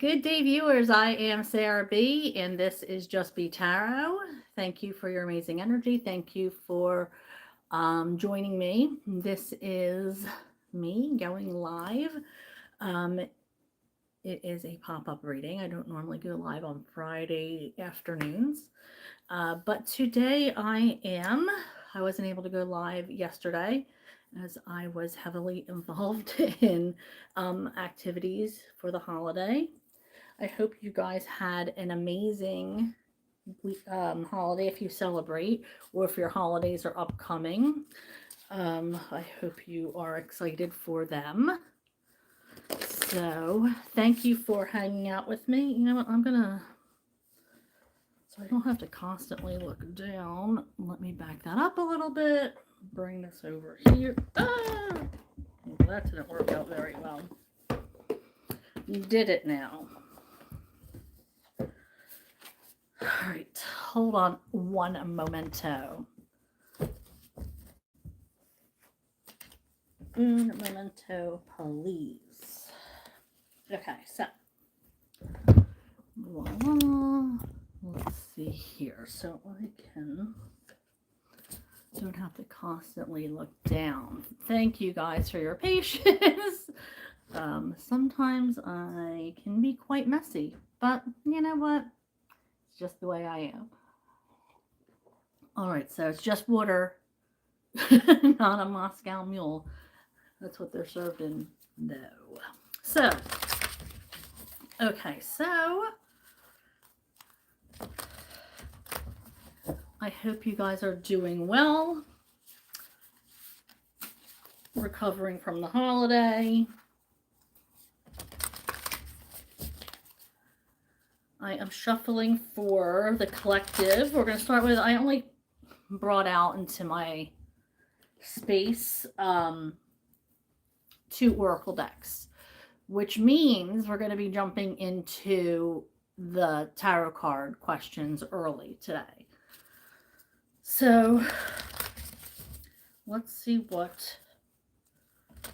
Good day, viewers. I am Sarah B, and this is Just Be Tarot. Thank you for your amazing energy. Thank you for joining me. This is me going live. Um, it is a pop-up reading. I don't normally go live on Friday afternoons, but today I am. I wasn't able to go live yesterday as I was heavily involved in activities for the holiday. I hope you guys had an amazing holiday if you celebrate, or if your holidays are upcoming. I hope you are excited for them. So, thank you for hanging out with me. You know what? So I don't have to constantly look down. Let me back that up a little bit. Bring this over here. Ah! Well, that didn't work out very well. Did it now? All right, hold on one momento. Un momento, please. Okay, so voila. Let's see here. So I don't have to constantly look down. Thank you guys for your patience. Sometimes I can be quite messy, but you know what? It's just the way I am. All right, so it's just water, not a Moscow Mule. That's what they're served in. No. So, okay, so I hope you guys are doing well, recovering from the holiday. I am shuffling for the collective. We're going to start with, I only brought out into my space 2 oracle decks, which means we're going to be jumping into the tarot card questions early today. So let's see what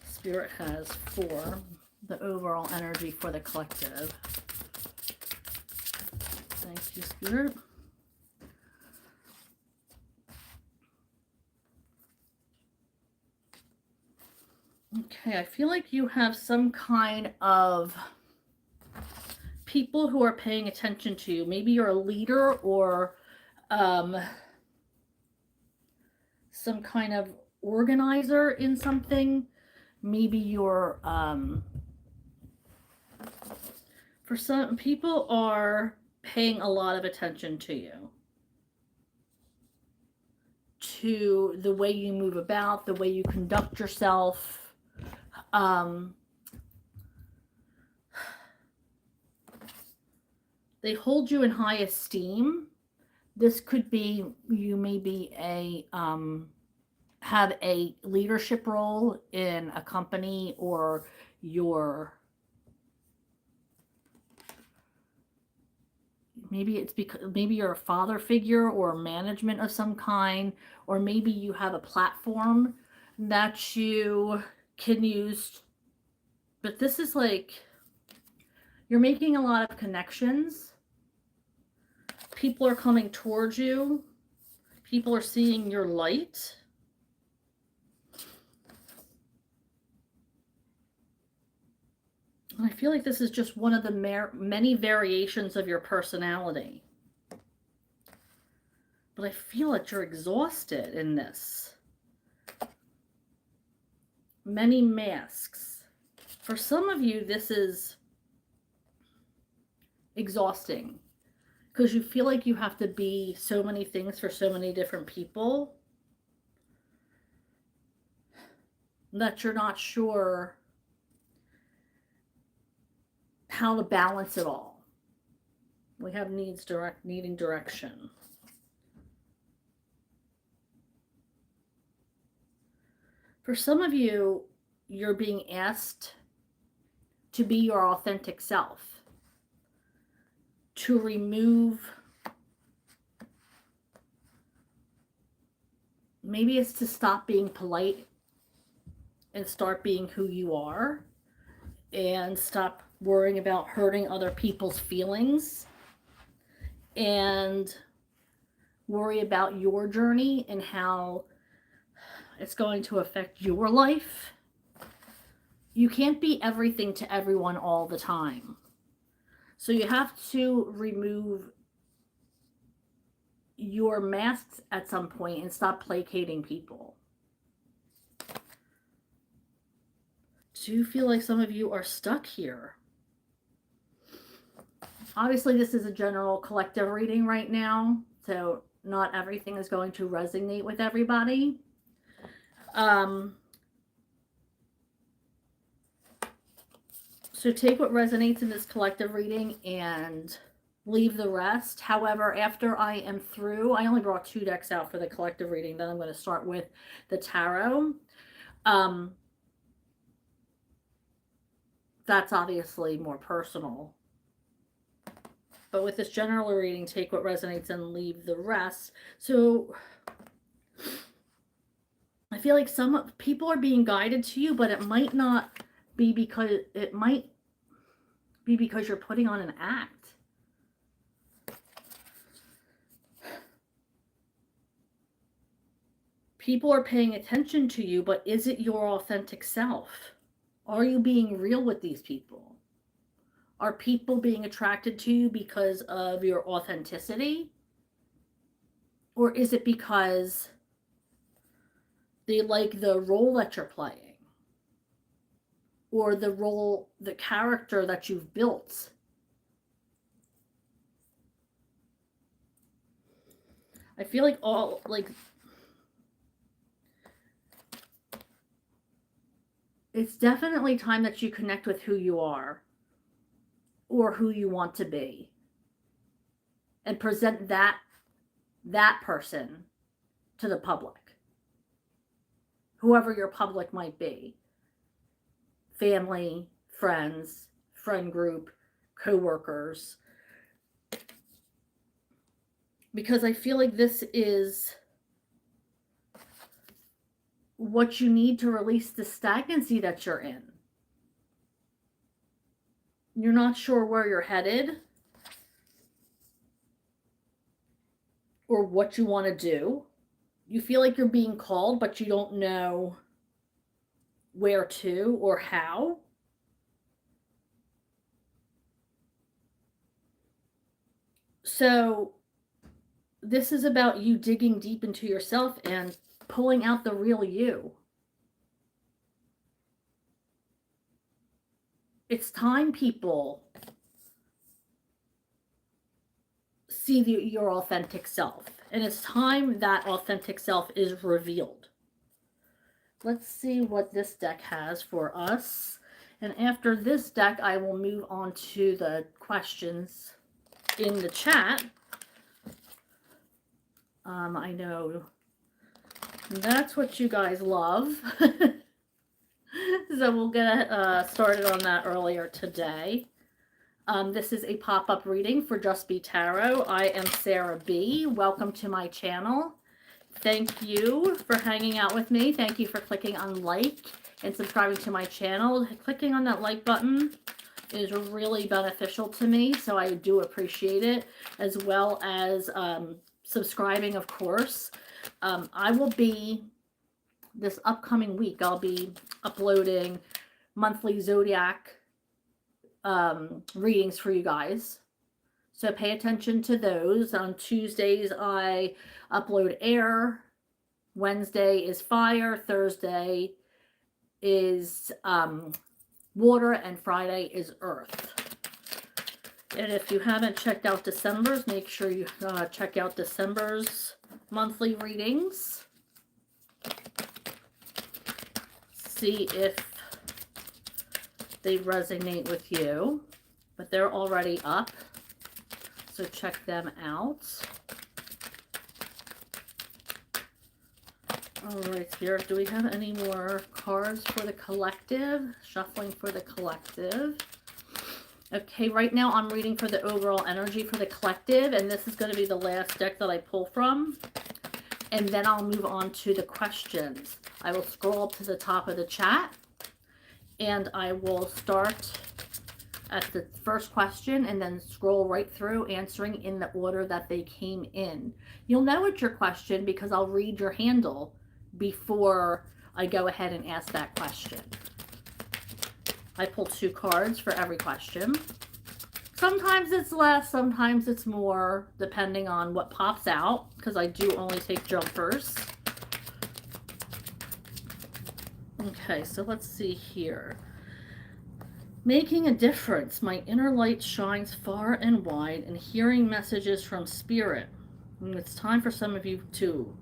Spirit has for the overall energy for the collective. Thank you, Spirit. Okay, I feel like you have some kind of people who are paying attention to you. Maybe you're a leader or some kind of organizer in something. Maybe you're for some people are paying a lot of attention to you, to the way you move about, the way you conduct yourself. They hold you in high esteem. This could be you maybe have a leadership role in a company, or maybe you're a father figure or management of some kind, or maybe you have a platform that you can use. But this is like you're making a lot of connections. People are coming towards you. People are seeing your light. And I feel like this is just one of the many variations of your personality. But I feel that you're exhausted in this. Many masks. For some of you, this is exhausting because you feel like you have to be so many things for so many different people that you're not sure how to balance it all. We have needing direction. For some of you, you're being asked to be your authentic self, to remove, maybe it's to stop being polite and start being who you are, and stop worrying about hurting other people's feelings, and worry about your journey and how it's going to affect your life. You can't be everything to everyone all the time. So you have to remove your masks at some point and stop placating people. Do you feel like some of you are stuck here? Obviously, this is a general collective reading right now, so not everything is going to resonate with everybody. So take what resonates in this collective reading and leave the rest. However, after I am through, I only brought 2 decks out for the collective reading. Then I'm going to start with the tarot. That's obviously more personal. But with this general reading, take what resonates and leave the rest. So I feel like some people are being guided to you, but it might not be because you're putting on an act. People are paying attention to you, but is it your authentic self? Are you being real with these people? Are people being attracted to you because of your authenticity? Or is it because they like the role that you're playing? Or the character that you've built? I feel like it's definitely time that you connect with who you are or who you want to be and present that person to the public, whoever your public might be. Family, friends, friend group, co-workers. Because I feel like this is what you need to release the stagnancy that you're in. You're not sure where you're headed or what you want to do. You feel like you're being called, but you don't know where to or how. So this is about you digging deep into yourself and pulling out the real you. It's time people see your authentic self. And it's time that authentic self is revealed. Let's see what this deck has for us. And after this deck, I will move on to the questions in the chat. I know that's what you guys love. So we'll get started on that earlier today. This is a pop-up reading for Just Be Tarot. I am Sarah B. Welcome to my channel. Thank you for hanging out with me. Thank you for clicking on like and subscribing to my channel. Clicking on that like button is really beneficial to me, so I do appreciate it, as well as subscribing, of course. I will be, this upcoming week, I'll be uploading monthly zodiac readings for you guys. So pay attention to those. On Tuesdays, I upload air. Wednesday is fire. Thursday is water. And Friday is earth. And if you haven't checked out December's, make sure you check out December's monthly readings. See if they resonate with you. But they're already up, so check them out. All right, Spirit, do we have any more cards for the collective? Shuffling for the collective. Okay, right now I'm reading for the overall energy for the collective, and this is going to be the last deck that I pull from. And then I'll move on to the questions. I will scroll up to the top of the chat, and I will start at the first question and then scroll right through, answering in the order that they came in. You'll know it's your question because I'll read your handle before I go ahead and ask that question. I pull 2 cards for every question. Sometimes it's less, sometimes it's more, depending on what pops out, because I do only take jumpers. Okay, so let's see here. Making a difference. My inner light shines far and wide, and hearing messages from spirit. And it's time for some of you to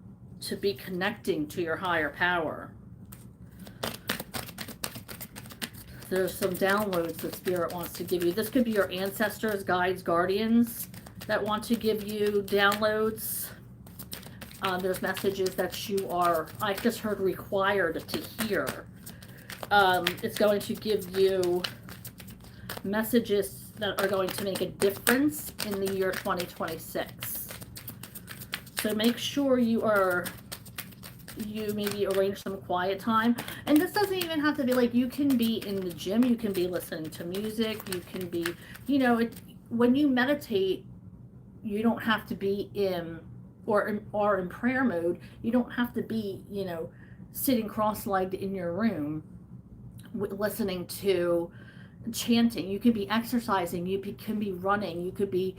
be connecting to your higher power. There's some downloads that spirit wants to give you. This could be your ancestors, guides, guardians that want to give you downloads. There's messages that you are, I just heard, required to hear. It's going to give you messages that are going to make a difference in the year 2026. So make sure you maybe arrange some quiet time. And this doesn't even have to be like, you can be in the gym, you can be listening to music, you can be, when you meditate, you don't have to be in prayer mode. You don't have to be, sitting cross-legged in your room listening to chanting. You could be exercising, you can be running, you could be,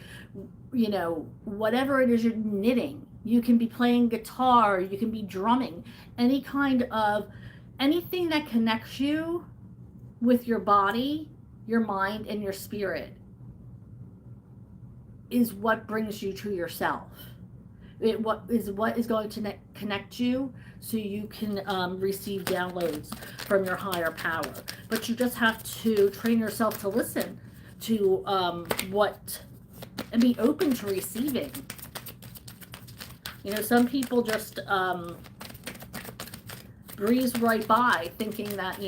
whatever it is you're knitting. You can be playing guitar, you can be drumming. Anything that connects you with your body, your mind, and your spirit is what brings you to yourself. What is going to connect you so you can receive downloads from your higher power. But you just have to train yourself to listen to and be open to receiving. Some people just breeze right by thinking that,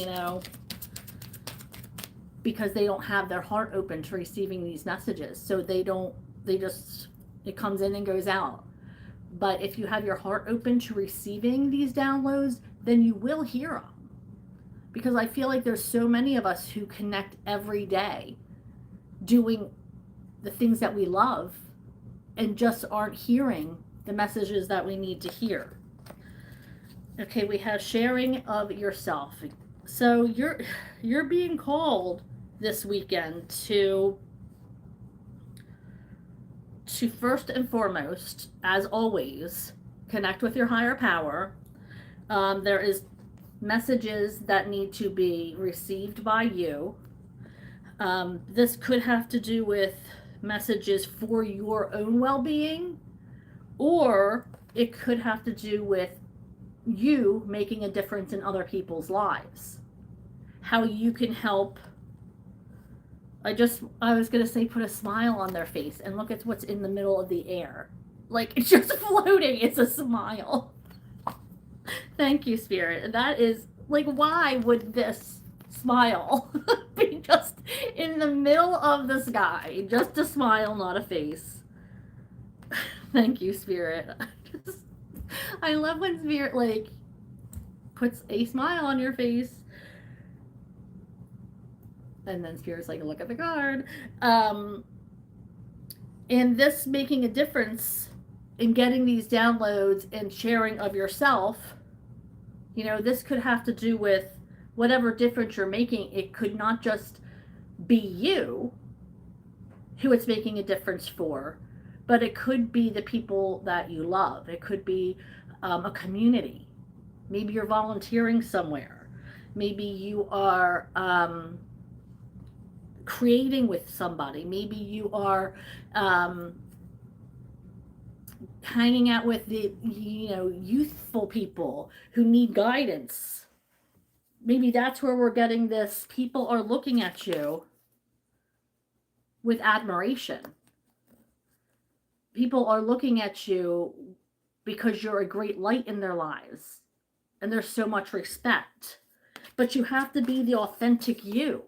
because they don't have their heart open to receiving these messages. So it comes in and goes out. But if you have your heart open to receiving these downloads, then you will hear them. Because I feel like there's so many of us who connect every day doing the things that we love and just aren't hearing the messages that we need to hear. Okay, we have sharing of yourself. So you're being called this weekend to first and foremost, as always, connect with your higher power. There is messages that need to be received by you. This could have to do with messages for your own well-being, or it could have to do with you making a difference in other people's lives. How you can help. I was going to say put a smile on their face and look at what's in the middle of the air. Like, it's just floating. It's a smile. Thank you, Spirit. That is, like, why would this smile be just in the middle of the sky? Just a smile, not a face. Thank you, Spirit. I love when Spirit, like, puts a smile on your face. And then Spirit's like, look at the card. And this making a difference in getting these downloads and sharing of yourself, this could have to do with whatever difference you're making. It could not just be you who it's making a difference for, but it could be the people that you love. It could be a community. Maybe you're volunteering somewhere. Maybe you are creating with somebody. Maybe you are hanging out with the youthful people who need guidance. Maybe that's where we're getting this. People are looking at you with admiration. People are looking at you because you're a great light in their lives, and there's so much respect. But you have to be the authentic you.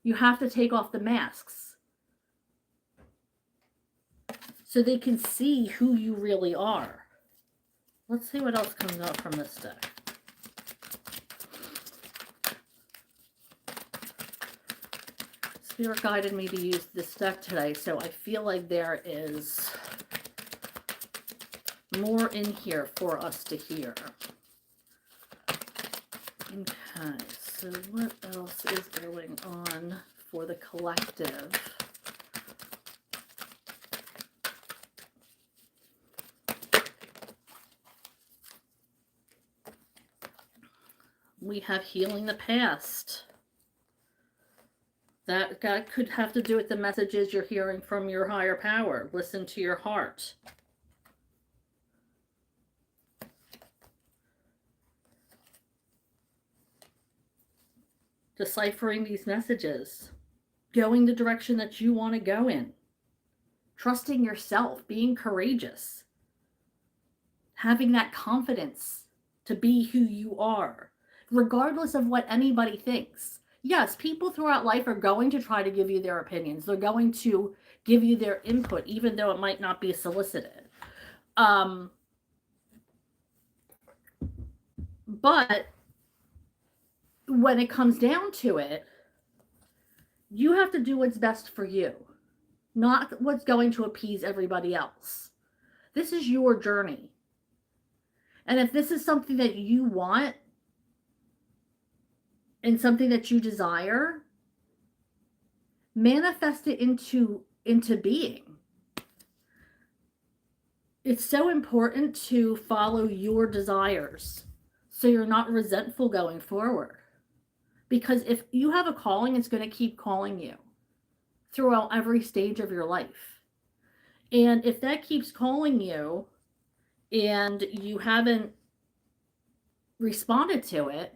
You have to take off the masks so they can see who you really are. Let's see what else comes out from this deck. Spirit guided me to use this deck today, so I feel like there is more in here for us to hear. Okay, so what else is going on for the collective? We have healing the past. That could have to do with the messages you're hearing from your higher power. Listen to your heart. Deciphering these messages. Going the direction that you want to go in. Trusting yourself. Being courageous. Having that confidence to be who you are, regardless of what anybody thinks. Yes, people throughout life are going to try to give you their opinions. They're going to give you their input, even though it might not be solicited. But when it comes down to it, you have to do what's best for you, not what's going to appease everybody else. This is your journey. And if this is something that you want and something that you desire, manifest it into being. It's so important to follow your desires so you're not resentful going forward. Because if you have a calling, it's going to keep calling you throughout every stage of your life. And if that keeps calling you and you haven't responded to it,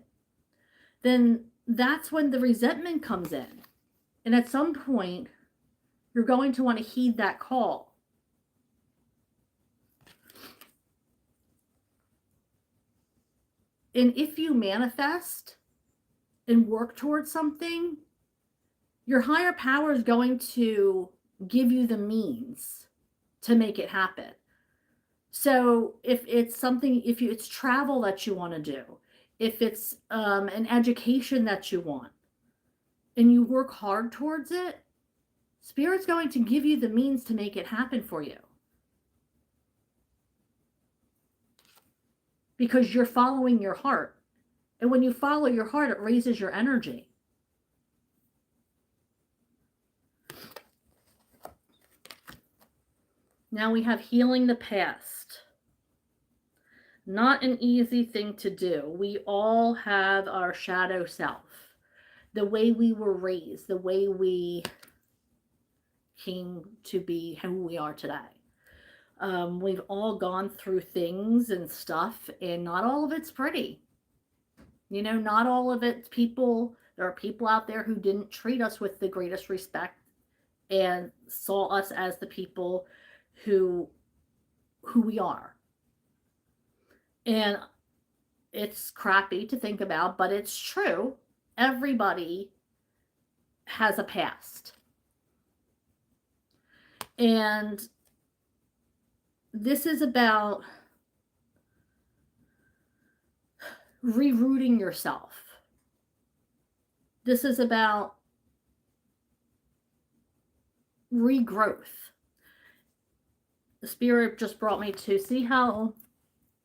then that's when the resentment comes in. And at some point, you're going to want to heed that call. And if you manifest and work towards something, your higher power is going to give you the means to make it happen. So if it's something, it's travel that you want to do, if it's an education that you want, and you work hard towards it, Spirit's going to give you the means to make it happen for you. Because you're following your heart. And when you follow your heart, it raises your energy. Now we have healing the past. Not an easy thing to do. We all have our shadow self. The way we were raised, the way we came to be who we are today. We've all gone through things and stuff, and not all of it's pretty. You know, not all of it's people. There are people out there who didn't treat us with the greatest respect and saw us as the people who we are. And it's crappy to think about, but it's true. Everybody has a past. And this is about rerouting yourself. This is about regrowth. The Spirit just brought me to see how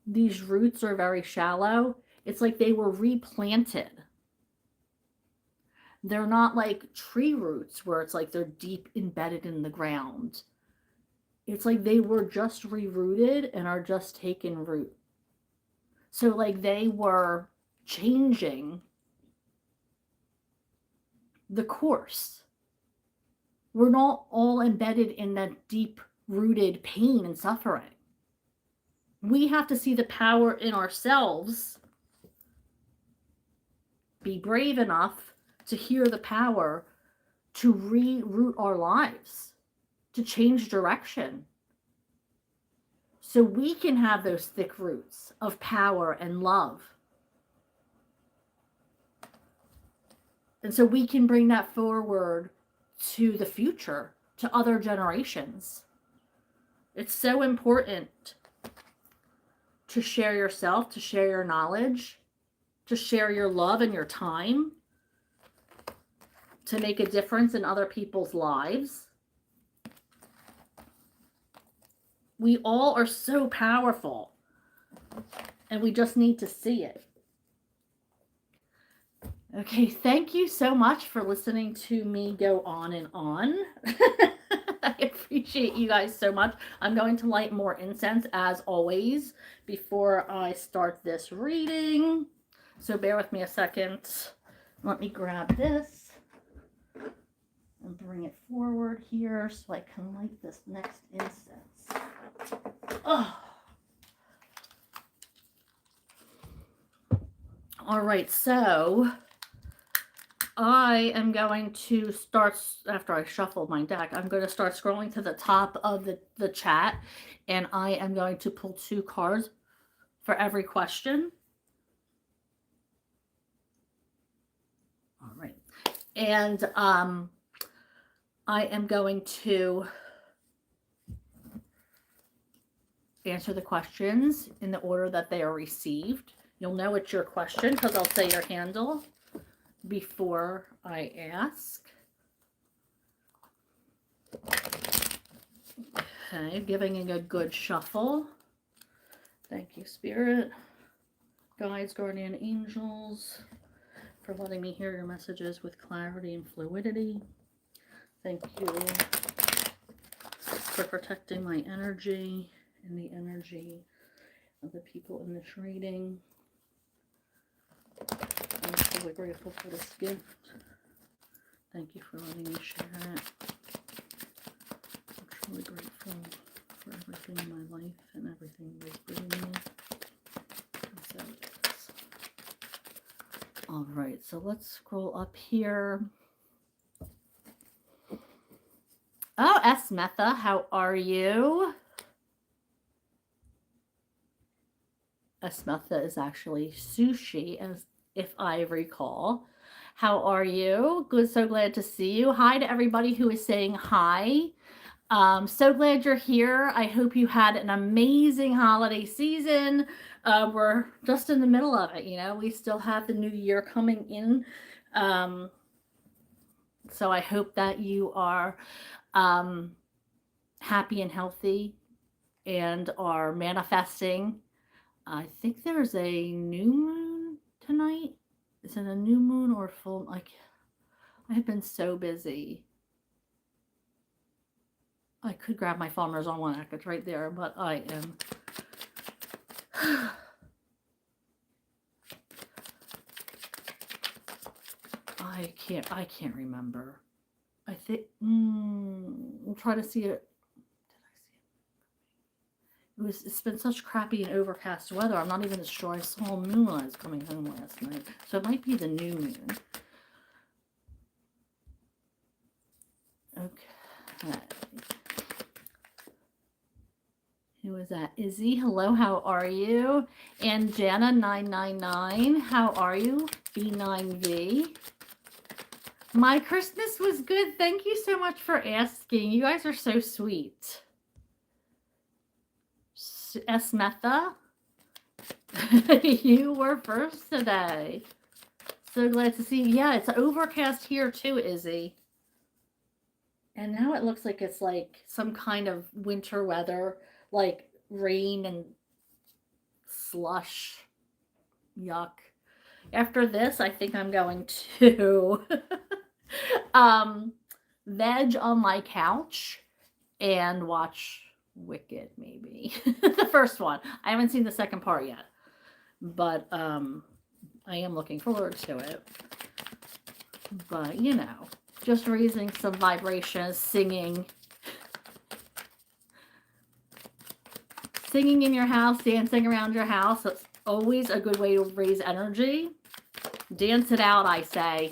these roots are very shallow. It's like they were replanted. They're not like tree roots where it's like they're deep embedded in the ground. It's like they were just rerooted and are just taking root. So like they were changing the course. We're not all embedded in that deep rooted pain and suffering. We have to see the power in ourselves, be brave enough to hear the power to reroot our lives, to change direction, so we can have those thick roots of power and love. And so we can bring that forward to the future, to other generations. It's so important to share yourself, to share your knowledge, to share your love and your time, to make a difference in other people's lives. We all are so powerful, and we just need to see it. Okay, thank you so much for listening to me go on and on. I appreciate you guys so much. I'm going to light more incense as always before I start this reading. So bear with me a second. Let me grab this and bring it forward here so I can light this next incense. Oh. All right, so I am going to start, after I shuffle my deck, I'm going to start scrolling to the top of the chat, and I am going to pull 2 cards for every question. All right. And I am going to answer the questions in the order that they are received. You'll know it's your question because I'll say your handle before I ask. Okay, giving a good shuffle. Thank you, Spirit, guides, guardian angels, for letting me hear your messages with clarity and fluidity. Thank you for protecting my energy and the energy of the people in this reading. I'm truly grateful for this gift. Thank you for letting me share it. I'm truly grateful for everything in my life and everything that is bringing me. And so it is. All right, so let's scroll up here. Oh, Esmetha, how are you? Esmetha is actually sushi, as if I recall. How are you? Good, so glad to see you. Hi to everybody who is saying hi. So glad you're here. I hope you had an amazing holiday season. We're just in the middle of it, you know. We still have the new year coming in. So I hope that you are happy and healthy and are manifesting. I think there's a new moon tonight. Is it a new moon or full? Like, I've been so busy. I could grab my Farmer's Almanac. It's right there, but I am. I can't remember. I think. We'll try to see it. It's been such crappy and overcast weather. I'm not even sure I saw a moon when I was coming home last night. So it might be the new moon. Okay. Who is that? Izzy, hello, how are you? And Jana999, how are you? B9V. My Christmas was good. Thank you so much for asking. You guys are so sweet. Esmetha, you were first today. So glad to see you. Yeah, it's overcast here too, Izzy. And now it looks like it's like some kind of winter weather, like rain and slush. Yuck. After this, I think I'm going to veg on my couch and watch Wicked, maybe. The first one. I haven't seen the second part yet, but I am looking forward to it. But, you know, just raising some vibrations, singing in your house, dancing around your house. It's always a good way to raise energy. Dance it out, I say.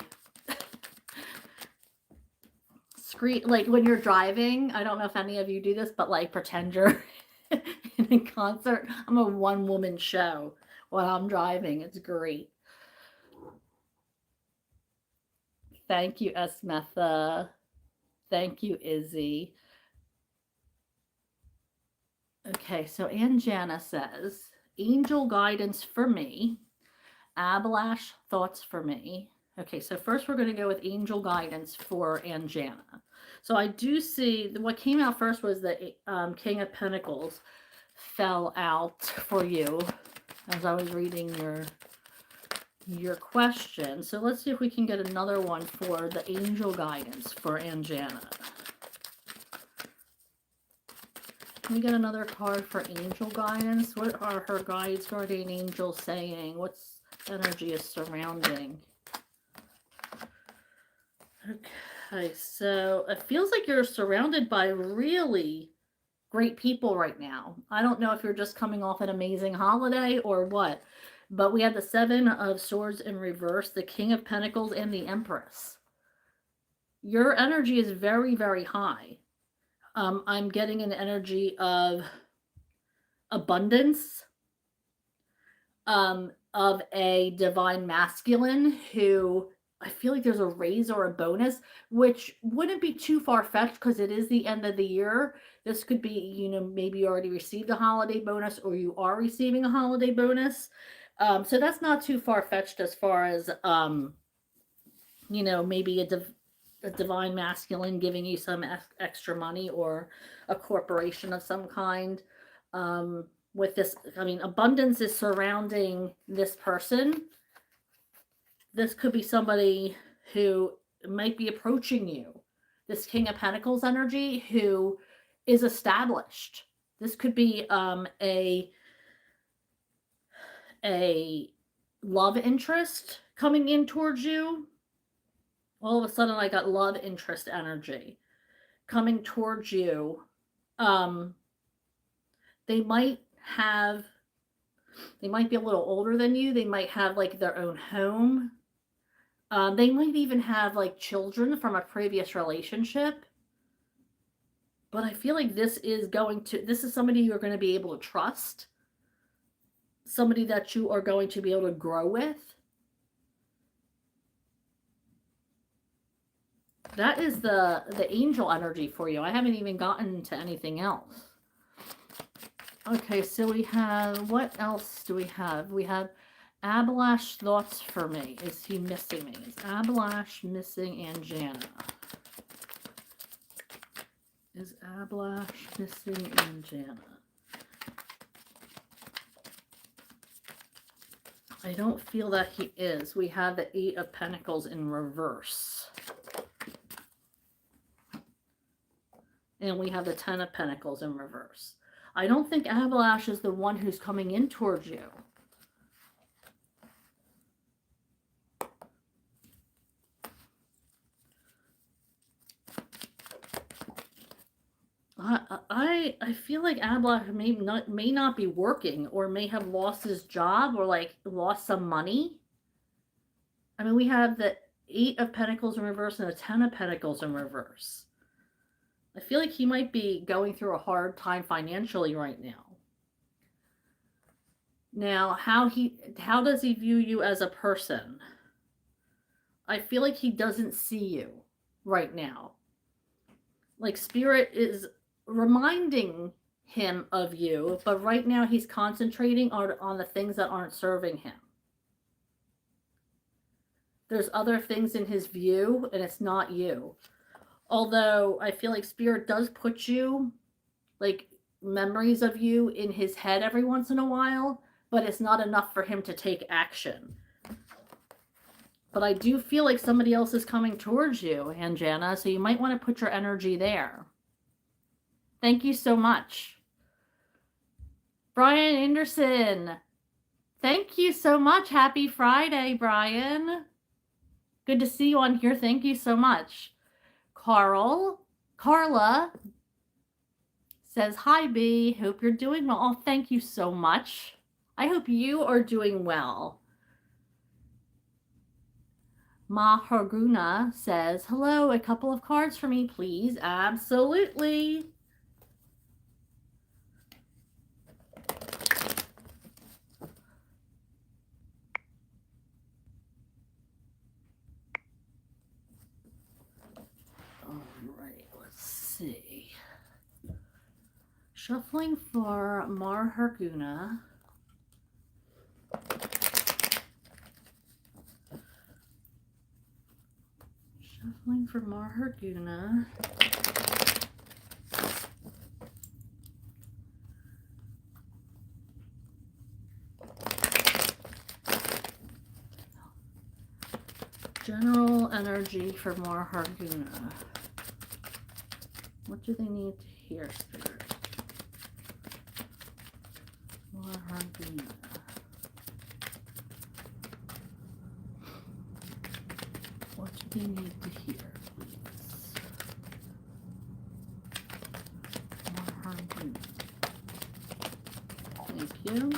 Scream, like when you're driving. I don't know if any of you do this, but like pretend you're in a concert. I'm a one-woman show while I'm driving. It's great. Thank you, Esmetha. Thank you, Izzy. Okay, so Anjana says, angel guidance for me. Ablash thoughts for me. Okay, so first we're going to go with angel guidance for Anjana. So I do see what came out first was the King of Pentacles fell out for you as I was reading your question. So let's see if we can get another one for the angel guidance for Anjana. Can we get another card for angel guidance? What are her guides, guardian angels saying? What's energy is surrounding? Okay, so it feels like you're surrounded by really great people right now. I don't know if you're just coming off an amazing holiday or what, but we have the Seven of Swords in reverse, the King of Pentacles, and the Empress. Your energy is very, very high. I'm getting an energy of abundance, of a divine masculine who I feel like there's a raise or a bonus, which wouldn't be too far-fetched because it is the end of the year. This could be, you know, maybe you already received a holiday bonus or you are receiving a holiday bonus. So that's not too far-fetched as far as, you know, maybe a divine masculine giving you some extra money or a corporation of some kind. With this, I mean, abundance is surrounding this person. This could be somebody who might be approaching you. This King of Pentacles energy who is established. This could be a love interest coming in towards you. All of a sudden, I got love interest energy coming towards you. They might be a little older than you. They might have like their own home. They might even have like children from a previous relationship. But I feel like this is somebody you're going to be able to trust. Somebody that you are going to be able to grow with. That is the angel energy for you. I haven't even gotten to anything else. Okay, so we have, what else do we have? We have Ablash thoughts for me. Is he missing me? Is Ablash missing Anjana? Is Ablash missing Anjana? I don't feel that he is. We have the Eight of Pentacles in reverse. And we have the Ten of Pentacles in reverse. I don't think Ablash is the one who's coming in towards you. I feel like Ablash may not be working or may have lost his job or like lost some money. I mean, we have the Eight of Pentacles in reverse and the Ten of Pentacles in reverse. I feel like he might be going through a hard time financially right now. Now, how does he view you as a person? I feel like he doesn't see you right now. Like Spirit is reminding him of you, but right now he's concentrating on the things that aren't serving him. There's other things in his view, and it's not you. Although I feel like Spirit does put you, like, memories of you in his head every once in a while, but it's not enough for him to take action. But I do feel like somebody else is coming towards you, Anjana, so you might want to put your energy there. Thank you so much. Brian Anderson, thank you so much. Happy Friday, Brian. Good to see you on here. Thank you so much. Carla says, hi, B. Hope you're doing well. Oh, thank you so much. I hope you are doing well. Maharguna says, hello, a couple of cards for me, please. Absolutely. All right, let's see. Shuffling for Maharguna. Shuffling for more Harguna. General energy for more Harguna. What do they need to hear, Spirit? More Harguna. What do they need to hear, please? More Harguna. Thank you.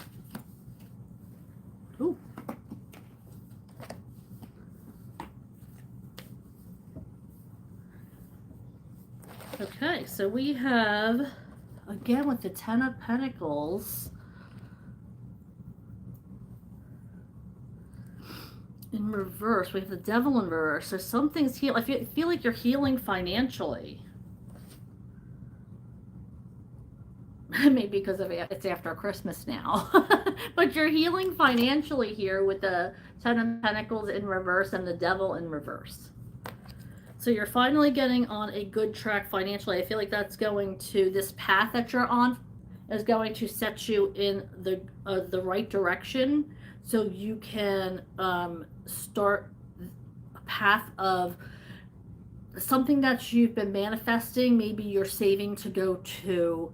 Ooh. Okay, so we have, again with the Ten of Pentacles, in reverse. We have the Devil in reverse. So something's healing. I feel like you're healing financially. Maybe because of it's after Christmas now. But you're healing financially here with the Ten of Pentacles in reverse and the Devil in reverse. So you're finally getting on a good track financially. I feel like that's going to, this path that you're on is going to set you in the right direction, so you can start a path of something that you've been manifesting. Maybe you're saving to go to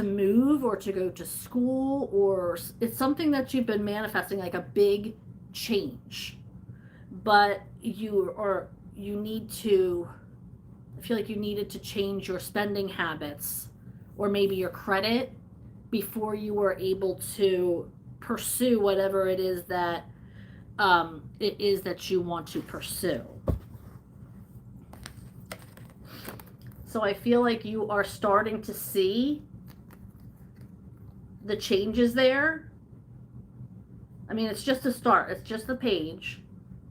move or to go to school, or it's something that you've been manifesting, like a big change, but you need to, I feel like you needed to change your spending habits or maybe your credit before you were able to pursue whatever it is that you want to pursue. So I feel like you are starting to see the changes there. I mean, it's just a start. It's just a page.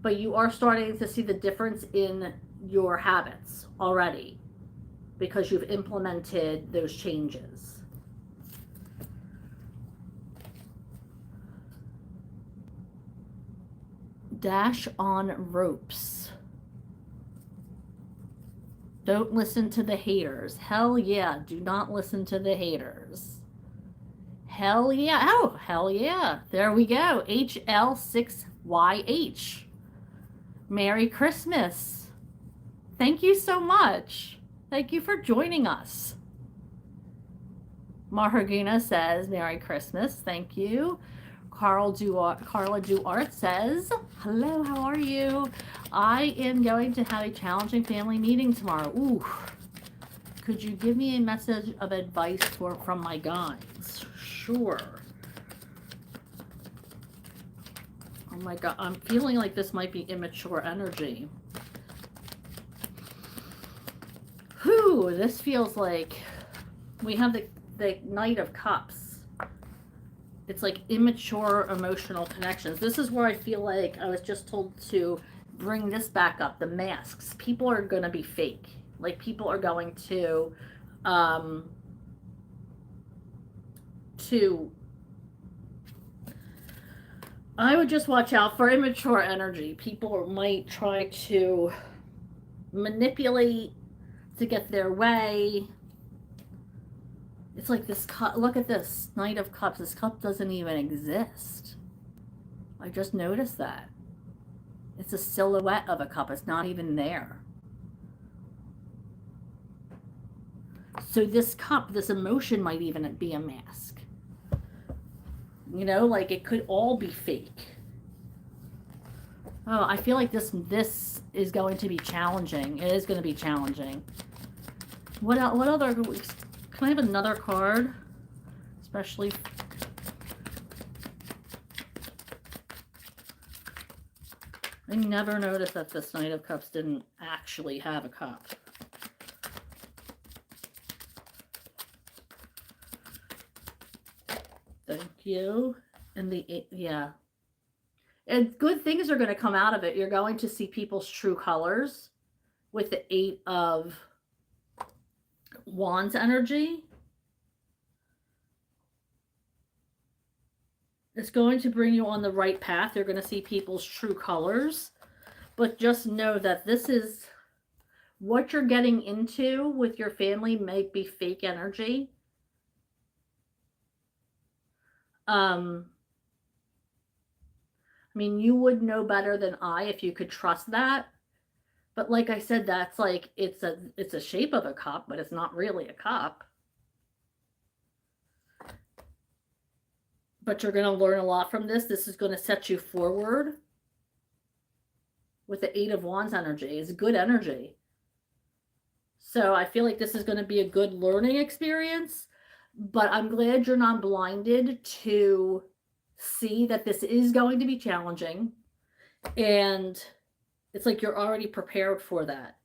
But you are starting to see the difference in your habits already because you've implemented those changes. Dash on ropes. Don't listen to the haters. Hell yeah, do not listen to the haters. Hell yeah. Oh, hell yeah. There we go. HL6YH. Merry Christmas. Thank you so much. Thank you for joining us. Maharguna says, Merry Christmas. Thank you. Carla Duart says, hello, how are you? I am going to have a challenging family meeting tomorrow. Ooh. Could you give me a message of advice from my guides? Sure. Oh my God, I'm feeling like this might be immature energy. Whew, this feels like we have the Knight of Cups. It's like immature emotional connections. This is where I feel like I was just told to bring this back up, the masks. People are going to be fake. Like people are going to I would just watch out for immature energy. People might try to manipulate to get their way. It's like this cup. Look at this Knight of Cups. This cup doesn't even exist. I just noticed that. It's a silhouette of a cup. It's not even there. So this cup, this emotion might even be a mask. You know, like it could all be fake. Oh, I feel like this is going to be challenging. It is going to be challenging. What other? Can I have another card? Especially. I never noticed that this Knight of Cups didn't actually have a cup. Thank you. And yeah. And good things are going to come out of it. You're going to see people's true colors with the 8 of Wands energy. It's going to bring you on the right path. You're going to see people's true colors. But just know that this is what you're getting into with your family might be fake energy. I mean, you would know better than I if you could trust that. But like I said, that's like it's a shape of a cup, but it's not really a cup. But you're going to learn a lot from this. This is going to set you forward with the Eight of Wands energy. It's good energy. So I feel like this is going to be a good learning experience, but I'm glad you're not blinded to see that this is going to be challenging, and it's like you're already prepared for that.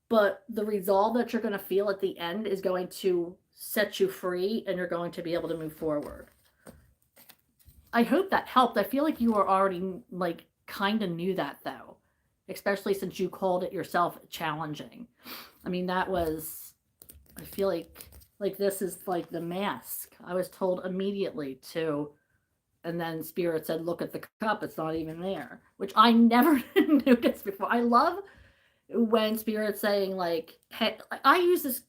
But the resolve that you're going to feel at the end is going to set you free, and you're going to be able to move forward. I hope that helped. I feel like you were already like kind of knew that though, especially since you called it yourself challenging. I mean, that was, I feel like this is like the mask. I was told immediately to, and then Spirit said, look at the cup, it's not even there, which I never noticed before. I love when Spirit's saying like, hey, I use this,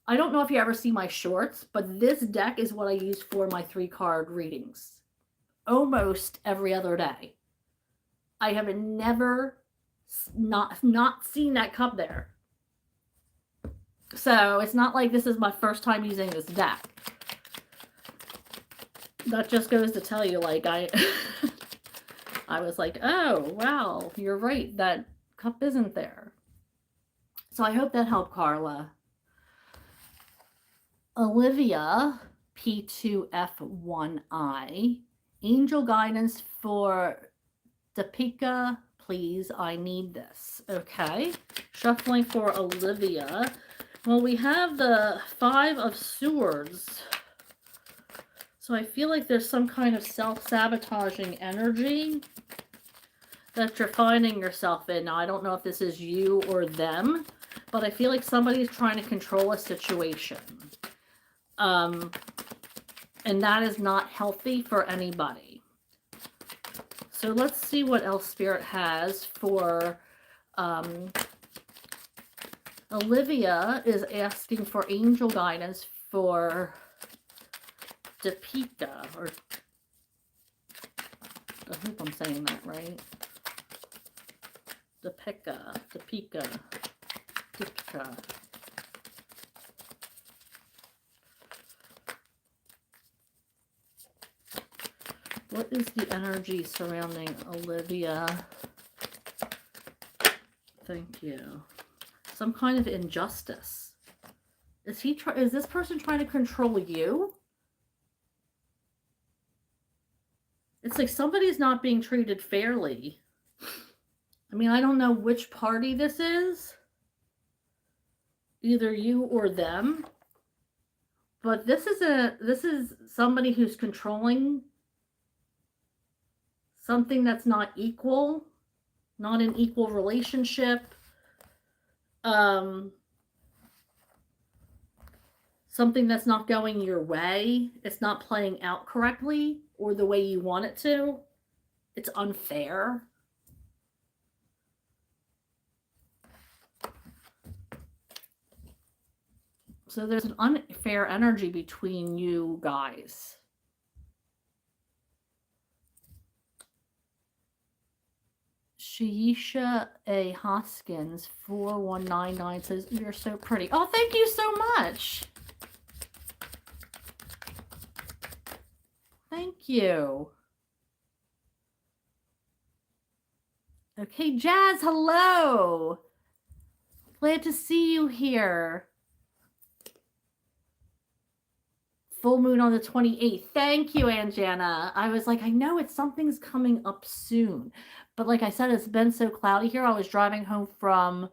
I don't know if you ever see my shorts, but this deck is what I use for my 3-card readings almost every other day. I have never not seen that cup there. So it's not like this is my first time using this deck. That just goes to tell you, like, I was like, oh, wow, you're right. That cup isn't there. So I hope that helped, Carla. Olivia, P2F1I. Angel guidance for Deepika, please. I need this. Okay. Shuffling for Olivia. Well, we have the 5 of Swords. So I feel like there's some kind of self-sabotaging energy that you're finding yourself in. Now, I don't know if this is you or them, but I feel like somebody's trying to control a situation. And that is not healthy for anybody. So let's see what else Spirit has for Olivia is asking for angel guidance for Deepika, or I hope I'm saying that right. Deepika. What is the energy surrounding Olivia? Thank you. Some kind of injustice. Is this person trying to control you? It's like somebody's not being treated fairly. I mean, I don't know which party this is. Either you or them. But this is somebody who's controlling something that's not equal, not an equal relationship. Something that's not going your way. It's not playing out correctly or the way you want it to. It's unfair. So there's an unfair energy between you guys. Shaisha A. Hoskins 4199 says, you're so pretty. Oh, thank you so much. Thank you. Okay, Jazz, hello. Glad to see you here. Full moon on the 28th. Thank you, Anjana. I was like, I know something's coming up soon. But like I said, it's been so cloudy here. I was driving home from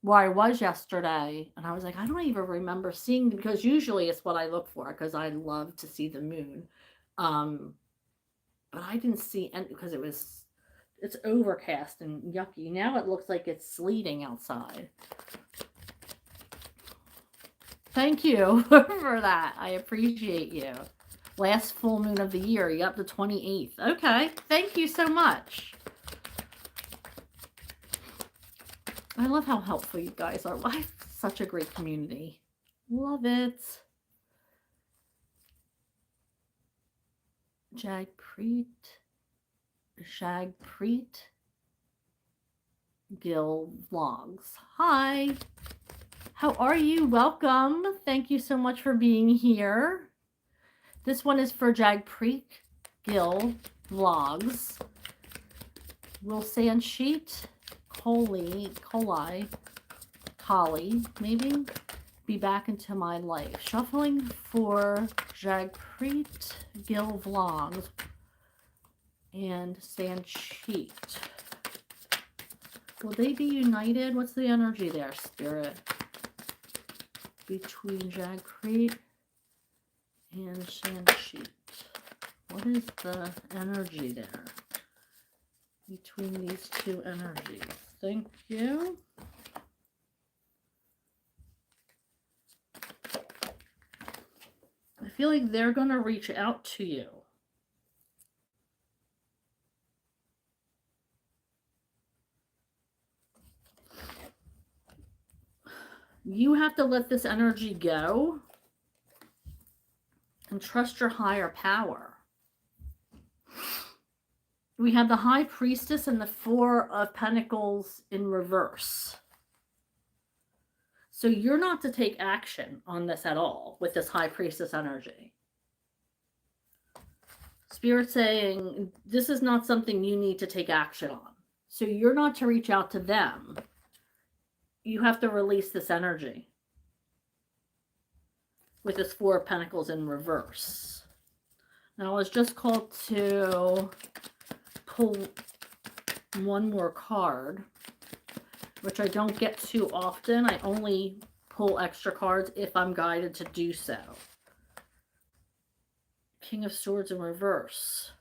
where I was yesterday, and I was like, I don't even remember seeing, because usually it's what I look for, because I love to see the moon. But I didn't see any because it's overcast and yucky. Now it looks like it's sleeting outside. Thank you for that. I appreciate you. Last full moon of the year. Yep, the 28th. Okay. Thank you so much. I love how helpful you guys are. I have such a great community. Love it. Jagpreet. Gil Vlogs. Hi. How are you? Welcome. Thank you so much for being here. This one is for Jagpreet Gil Vlogs. Will Sanchit Collie, maybe, be back into my life? Shuffling for Jagpreet Gil Vlogs and Sanchit. Will they be united? What's the energy there, Spirit? Between Jagpreet and Sanchit. What is the energy there between these two energies? Thank you. I feel like they're going to reach out to you. You have to let this energy go and trust your higher power. We have the High Priestess and the Four of Pentacles in reverse. So you're not to take action on this at all with this High Priestess energy. Spirit saying this is not something you need to take action on. So you're not to reach out to them. You have to release this energy with this Four of Pentacles in reverse. Now I was just called to pull one more card, which I don't get too often. I only pull extra cards if I'm guided to do so. King of Swords in reverse.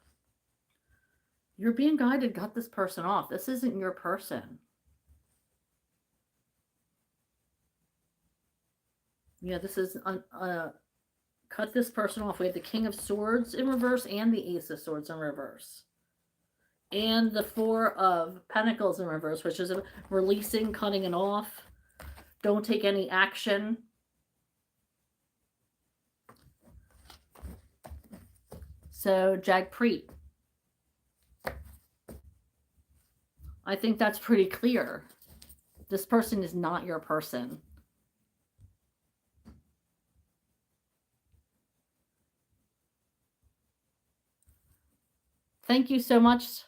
You're being guided. Cut this person off. This isn't your person. Yeah, this is cut this person off. We have the King of Swords in reverse and the Ace of Swords in reverse. And the Four of Pentacles in reverse, which is releasing, cutting it off. Don't take any action. So, Jagpreet. I think that's pretty clear. This person is not your person. Thank you so much,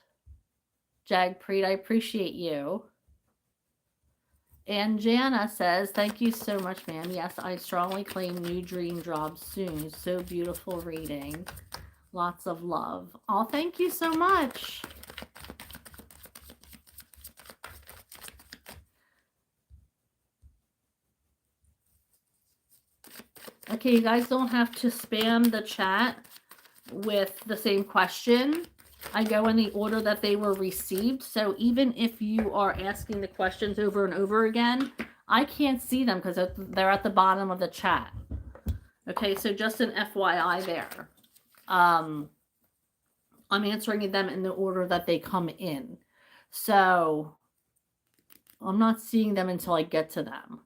Jagpreet. I appreciate you. And Jana says, thank you so much, ma'am. Yes, I strongly claim new dream job soon. So beautiful reading. Lots of love. Oh, thank you so much. Okay, you guys don't have to spam the chat with the same question. I go in the order that they were received. So even if you are asking the questions over and over again, I can't see them because they're at the bottom of the chat. Okay, so just an FYI there. I'm answering them in the order that they come in. So I'm not seeing them until I get to them.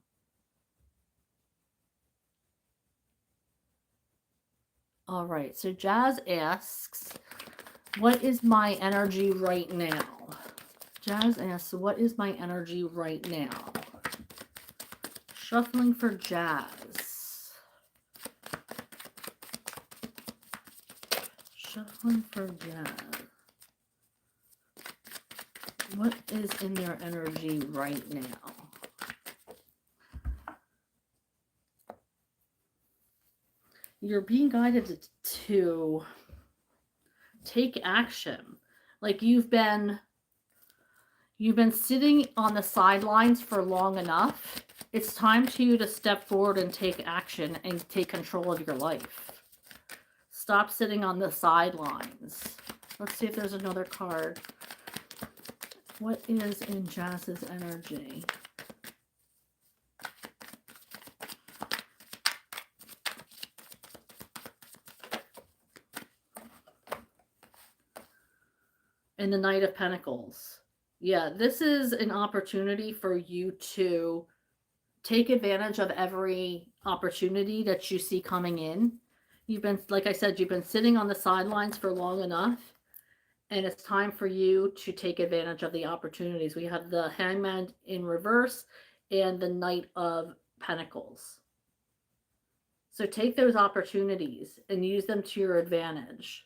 All right, so Jazz asks, what is my energy right now? Jazz asks, what is my energy right now? Shuffling for Jazz. Shuffling for Jazz. What is in their energy right now? You're being guided to take action. Like you've been sitting on the sidelines for long enough. It's time for you to step forward and take action and take control of your life. Stop sitting on the sidelines. Let's see if there's another card. What is in Jazz's energy? And the Knight of Pentacles. Yeah, this is an opportunity for you to take advantage of every opportunity that you see coming in. You've been, like I said, you've been sitting on the sidelines for long enough, and it's time for you to take advantage of the opportunities. We have the Hangman in reverse and the Knight of Pentacles. So take those opportunities and use them to your advantage.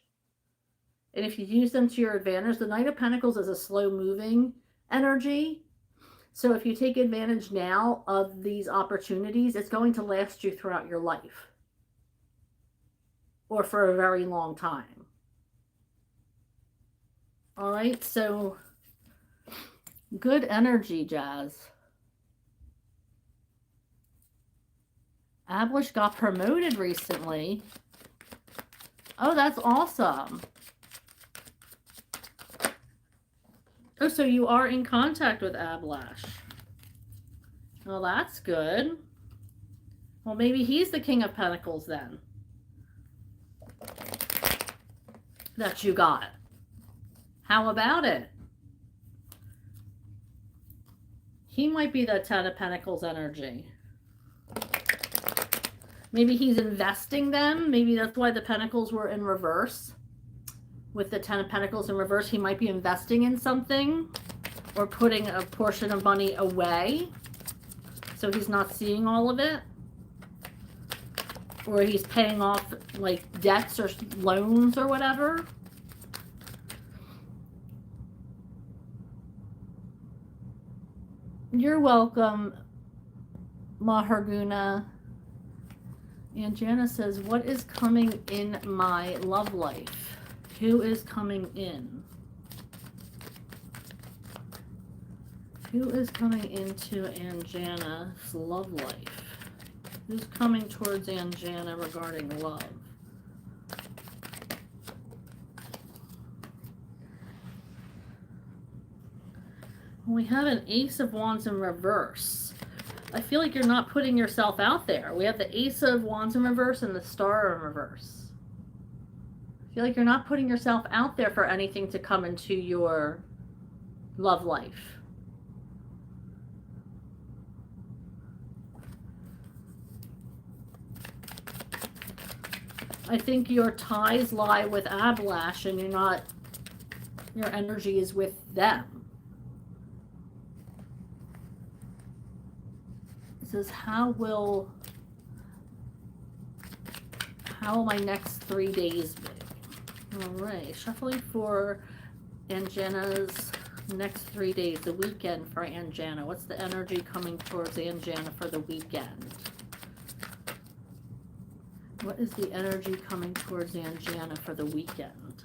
And if you use them to your advantage, the Knight of Pentacles is a slow moving energy. So if you take advantage now of these opportunities, it's going to last you throughout your life or for a very long time. All right, so good energy, Jazz. Ablish got promoted recently. Oh, that's awesome. Oh, so you are in contact with Ablash. Well, that's good. Well, maybe he's the King of Pentacles then. That you got. How about it? He might be the Ten of Pentacles energy. Maybe he's investing them. Maybe that's why the Pentacles were in reverse. With the Ten of Pentacles in reverse, he might be investing in something or putting a portion of money away so he's not seeing all of it. Or he's paying off like debts or loans or whatever. You're welcome, Maharguna. And Jana says, what is coming in my love life? Who is coming in? Who is coming into Anjana's love life? Who's coming towards Anjana regarding love? We have an Ace of Wands in reverse. I feel like you're not putting yourself out there. We have the Ace of Wands in reverse and the Star in reverse. I feel like you're not putting yourself out there for anything to come into your love life. I think your ties lie with Ablash and your energy is with them. It says, how will my next 3 days be? All right, shuffling for Anjana's next 3 days, the weekend for Anjana. What's the energy coming towards Anjana for the weekend? What is the energy coming towards Anjana for the weekend?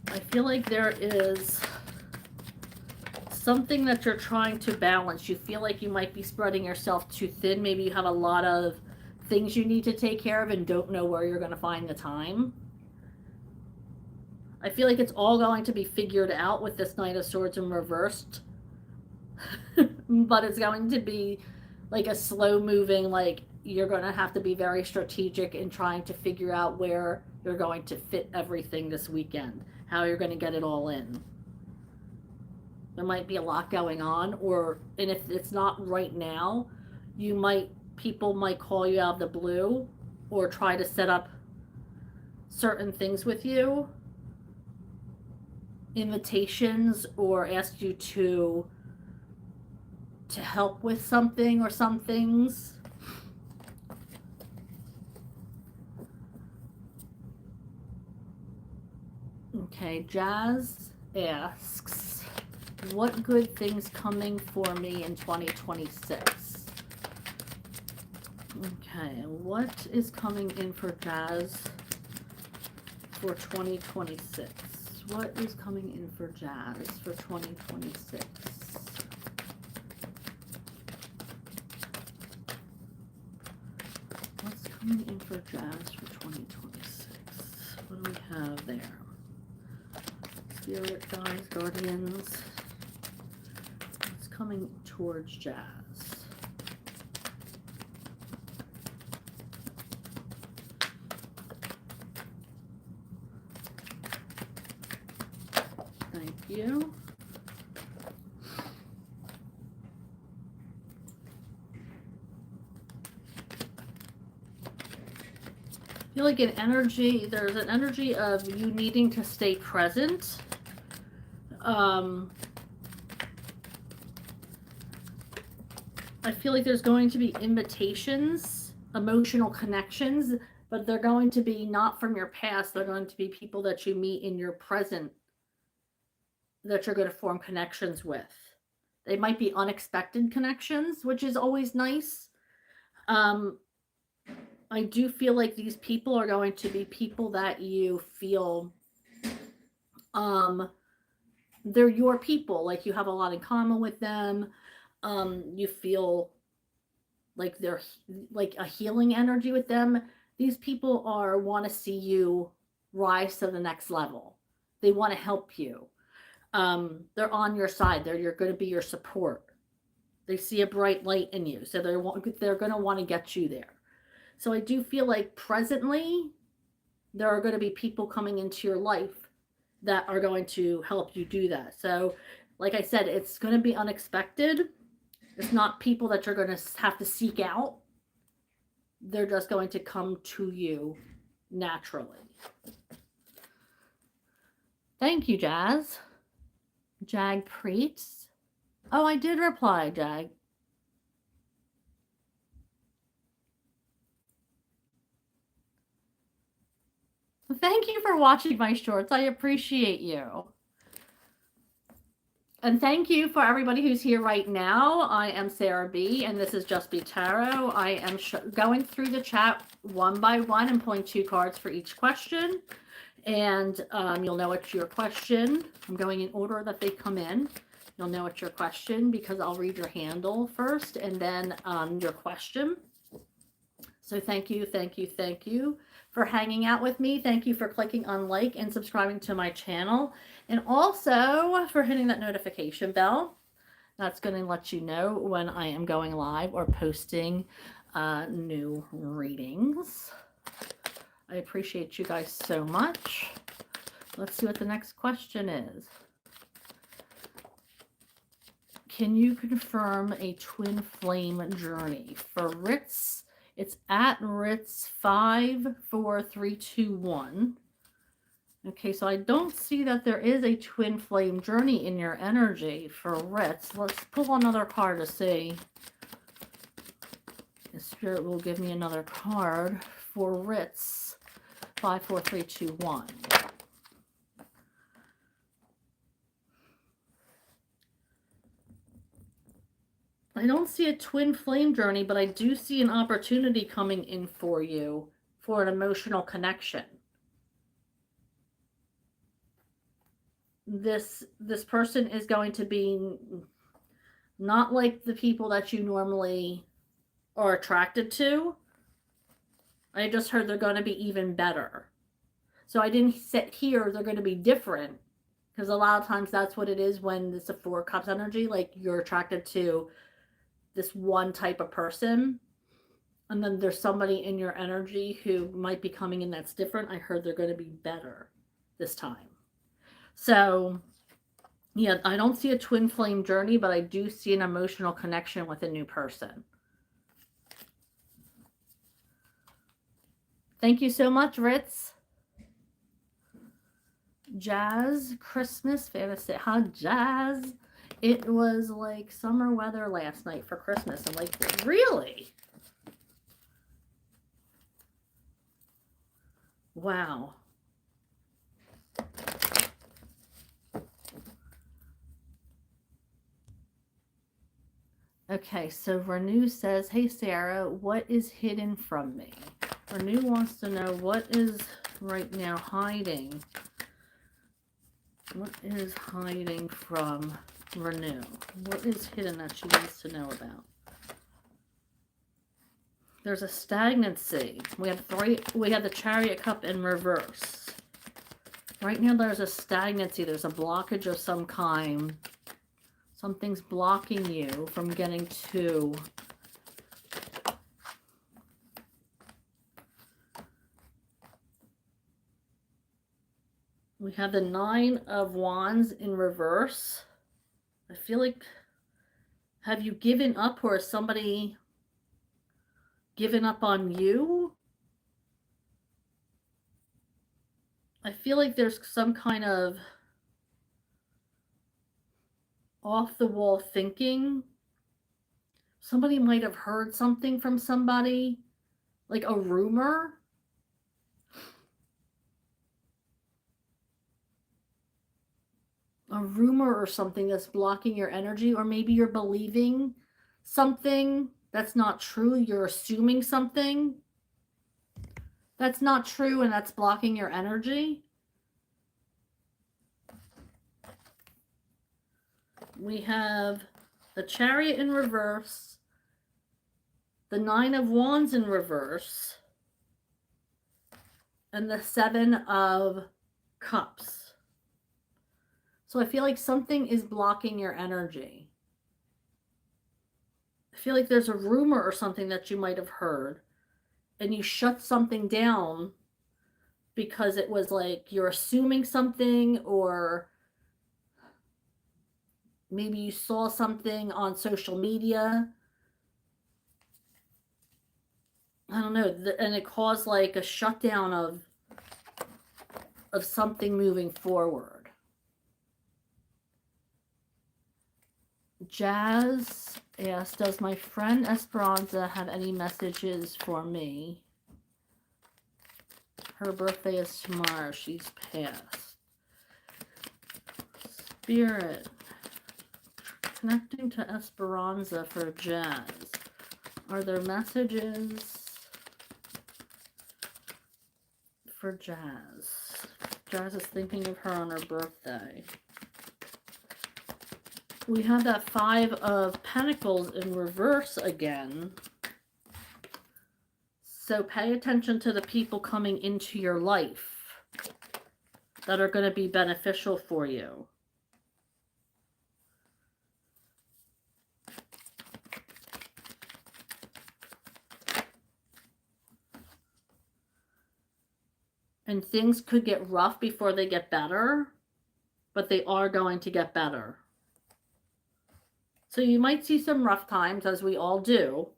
I feel like there is something that you're trying to balance. You feel like you might be spreading yourself too thin. Maybe you have a lot of things you need to take care of and don't know where you're going to find the time. I feel like it's all going to be figured out with this Knight of Swords in reversed. But it's going to be like a slow moving, like you're going to have to be very strategic in trying to figure out where you're going to fit everything this weekend, how you're going to get it all in. There might be a lot going on, and if it's not right now, people might call you out of the blue or try to set up certain things with you, invitations, or ask you to help with something or some things. Okay, Jazz asks, what good things coming for me in 2026? Okay, what is coming in for Jazz for 2026? What is coming in for Jazz for 2026? What's coming in for Jazz for 2026? What do we have there? Spirit guides, guardians. What's coming towards Jazz? you. I feel like there's an energy of you needing to stay present. I feel like there's going to be invitations, emotional connections, but they're going to be not from your past. They're going to be people that you meet in your present that you're going to form connections with. They might be unexpected connections, which is always nice. I do feel like these people are going to be people that you feel they're your people, like you have a lot in common with them. You feel like they're like a healing energy with them. These people want to see you rise to the next level. They want to help you. They're on your side. You're going to be your support. They see a bright light in you, so they're going to want to get you there. So I do feel like presently there are going to be people coming into your life that are going to help you do that. So, like I said, it's going to be unexpected. It's not people that you're going to have to seek out. They're just going to come to you naturally. Thank you, Jazz. Jag Preets. Oh, I did reply, Jag. Thank you for watching my shorts. I appreciate you. And thank you for everybody who's here right now. I am Sarah B, and this is Just Be Tarot. I am going through the chat one by one and pulling 2 cards for each question. And you'll know it's your question. I'm going in order that they come in. You'll know it's your question because I'll read your handle first and then your question. So thank you, thank you, thank you for hanging out with me. Thank you for clicking on like and subscribing to my channel. And also for hitting that notification bell. That's going to let you know when I am going live or posting new readings. I appreciate you guys so much. Let's see what the next question is. Can you confirm a twin flame journey? For Ritz, it's at Ritz 54321. Okay, so I don't see that there is a twin flame journey in your energy for Ritz. Let's pull another card to see. The Spirit will give me another card for Ritz 54321. I don't see a twin flame journey, but I do see an opportunity coming in for you for an emotional connection. This person is going to be not like the people that you normally are attracted to. I just heard they're going to be even better. So I didn't sit here, they're going to be different. Because a lot of times that's what it is when it's a 4 cups energy. Like you're attracted to this one type of person. And then there's somebody in your energy who might be coming in that's different. I heard they're going to be better this time. So, yeah, I don't see a twin flame journey, but I do see an emotional connection with a new person. Thank you so much, Ritz. Jazz, Christmas, fantasy. Huh, Jazz? It was like summer weather last night for Christmas. I'm like, really? Wow. Okay, so Renew says, hey, Sarah, what is hidden from me? Renew wants to know what is right now hiding. What is hiding from Renew? What is hidden that she needs to know about? There's a stagnancy. We have the Chariot cup in reverse. Right now there's a stagnancy. There's a blockage of some kind. Something's blocking you from getting to We have the Nine of Wands in reverse. I feel like, have you given up, or has somebody given up on you? I feel like there's some kind of off the wall thinking. Somebody might have heard something from somebody, like a rumor. A rumor or something that's blocking your energy, or maybe you're believing something that's not true. You're assuming something that's not true, and that's blocking your energy. We have the Chariot in reverse, the Nine of Wands in reverse, and the Seven of Cups. So I feel like something is blocking your energy. I feel like there's a rumor or something that you might have heard, and you shut something down because it was like you're assuming something, or maybe you saw something on social media. I don't know, and it caused like a shutdown of something moving forward. Jazz asked, does my friend Esperanza have any messages for me? Her birthday is tomorrow. She's passed. Spirit. Connecting to Esperanza for Jazz. Are there messages for Jazz? Jazz is thinking of her on her birthday. We have that Five of Pentacles in reverse again. So pay attention to the people coming into your life that are going to be beneficial for you. And things could get rough before they get better, but they are going to get better. So you might see some rough times, as we all do.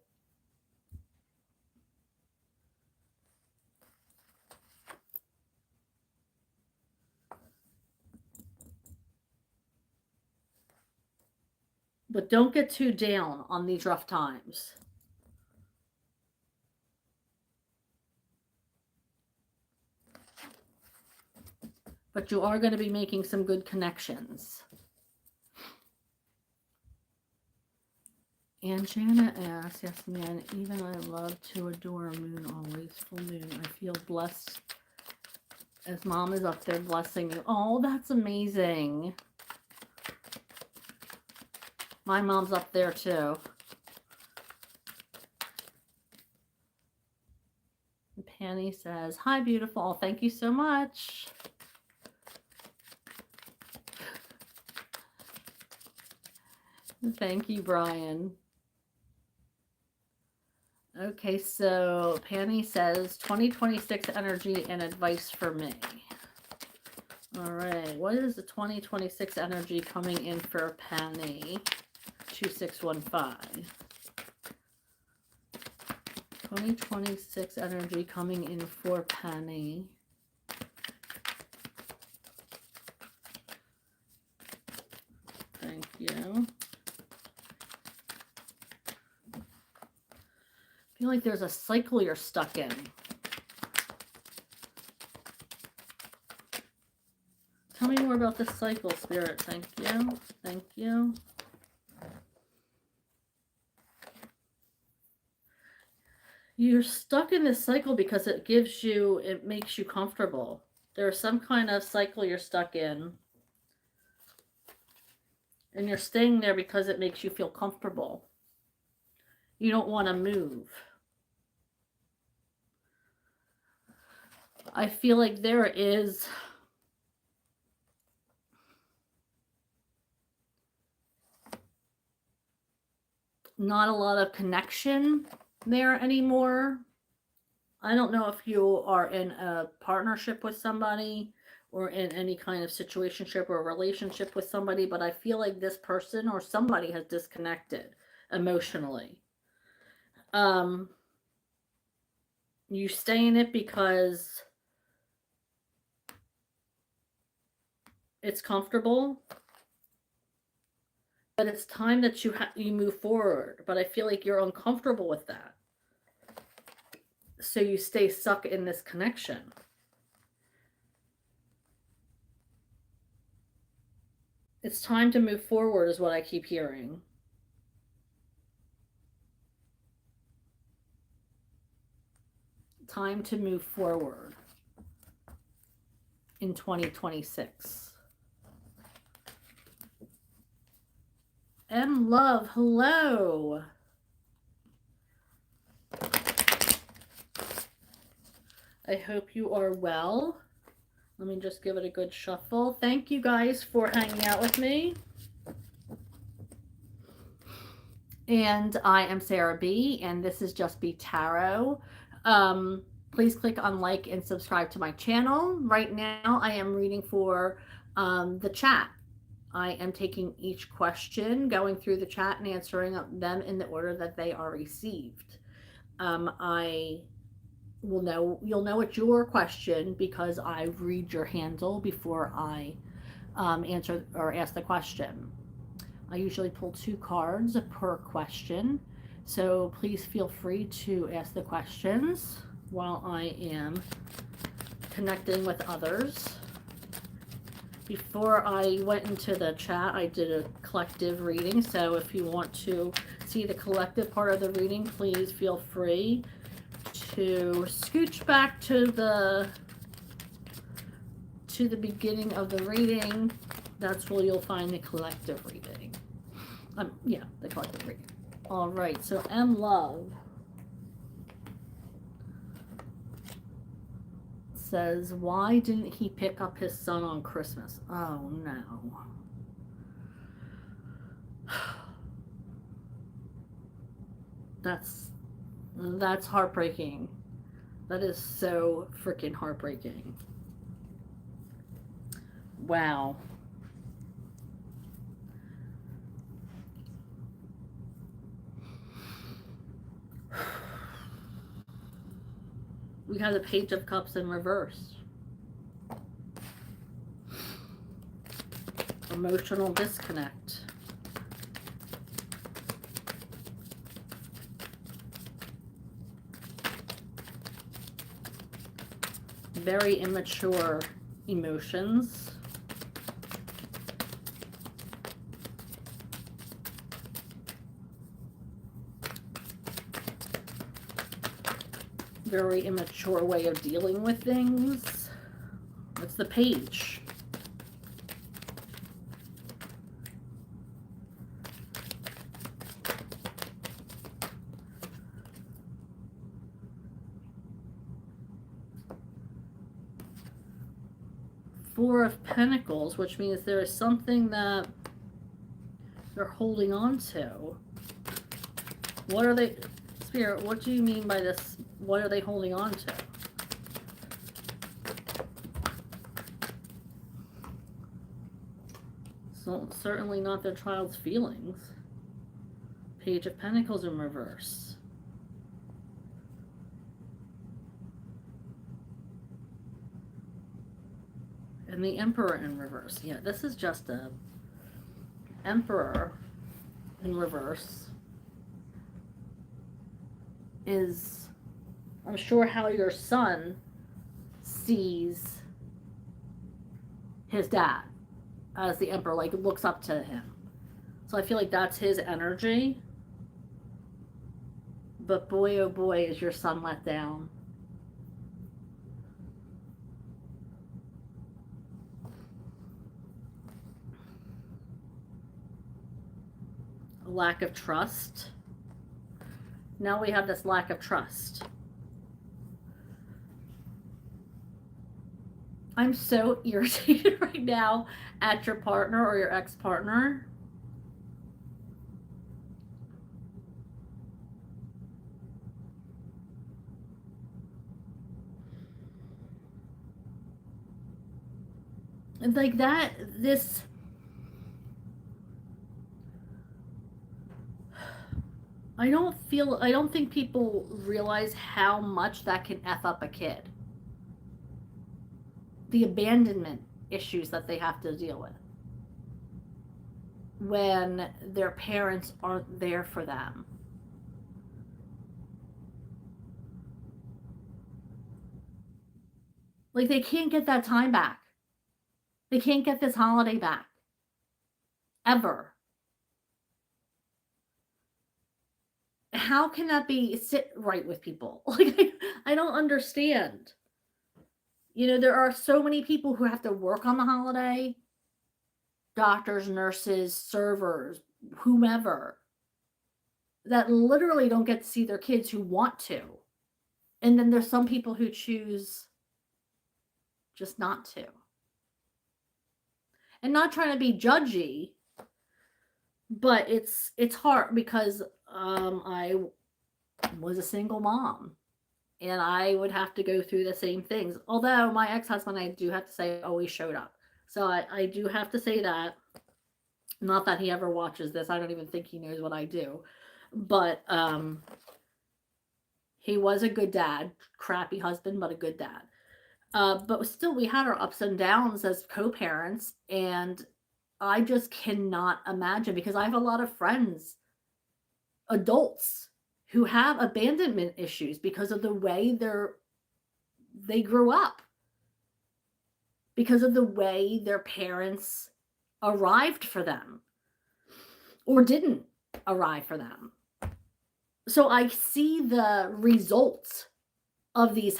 But don't get too down on these rough times. But you are going to be making some good connections. And Jana asks, yes, man, even I love to adore a moon always, full moon. I feel blessed as mom is up there blessing you. Oh, that's amazing. My mom's up there too. And Penny says, hi, beautiful. Thank you so much. Thank you, Brian. Okay, so Penny says 2026 energy and advice for me. All right, what is the 2026 energy coming in for Penny? 2615. 2026 energy coming in for Penny. Thank you. I feel like there's a cycle you're stuck in. Tell me more about this cycle, Spirit. Thank you. Thank you. You're stuck in this cycle because it makes you comfortable. There's some kind of cycle you're stuck in. And you're staying there because it makes you feel comfortable. You don't want to move. I feel like there is not a lot of connection there anymore. I don't know if you are in a partnership with somebody or in any kind of situationship or relationship with somebody, but I feel like this person or somebody has disconnected emotionally. Um, you stay in it because it's comfortable, but it's time that you move forward. But I feel like you're uncomfortable with that, so you stay stuck in this connection. It's time to move forward, is what I keep hearing. Time to move forward in 2026. M Love, hello. I hope you are well. Let me just give it a good shuffle. Thank you guys for hanging out with me. And I am Sarah B, and this is Just Be Tarot. Please click on like and subscribe to my channel. Right now, I am reading for the chat. I am taking each question, going through the chat, and answering them in the order that they are received. I will know you'll know it's your question because I read your handle before I answer or ask the question. I usually pull 2 cards per question, so please feel free to ask the questions while I am connecting with others. Before I went into the chat, I did a collective reading, so if you want to see the collective part of the reading, please feel free to scooch back to the beginning of the reading. That's where you'll find the collective reading. Yeah, the collective reading. All right, so M Love says, why didn't he pick up his son on Christmas? Oh no. That's heartbreaking. That is so freaking heartbreaking. Wow. We have the Page of Cups in reverse. Emotional disconnect. Very immature emotions. Very immature way of dealing with things. It's the Page. Four of Pentacles, which means there is something that they're holding on to. What are they, Spirit, what do you mean by this? What are they holding on to? So, certainly not their child's feelings. Page of Pentacles in reverse. And the Emperor in reverse. Yeah, this is just a Emperor in reverse. Is, I'm sure, how your son sees his dad as the Emperor, like looks up to him. So I feel like that's his energy. But boy, oh boy, is your son let down. A lack of trust. Now we have this lack of trust. I'm so irritated right now at your partner or your ex-partner. like that, this, I don't think people realize how much that can F up a kid. The abandonment issues that they have to deal with when their parents aren't there for them. Like they can't get that time back. They can't get this holiday back. Ever. How can that be sit right with people? Like I don't understand. You know, there are so many people who have to work on the holiday, doctors, nurses, servers, whomever, that literally don't get to see their kids who want to. And then there's some people who choose just not to. And not trying to be judgy, but it's hard because I was a single mom and I would have to go through the same things. Although my ex-husband, I do have to say, always showed up. So I do have to say that. Not that he ever watches this. I don't even think he knows what I do. But he was a good dad. Crappy husband, but a good dad. But still, we had our ups and downs as co-parents, and I just cannot imagine because I have a lot of friends, adults, who have abandonment issues because of the way they grew up, because of the way their parents arrived for them or didn't arrive for them. So I see the results of these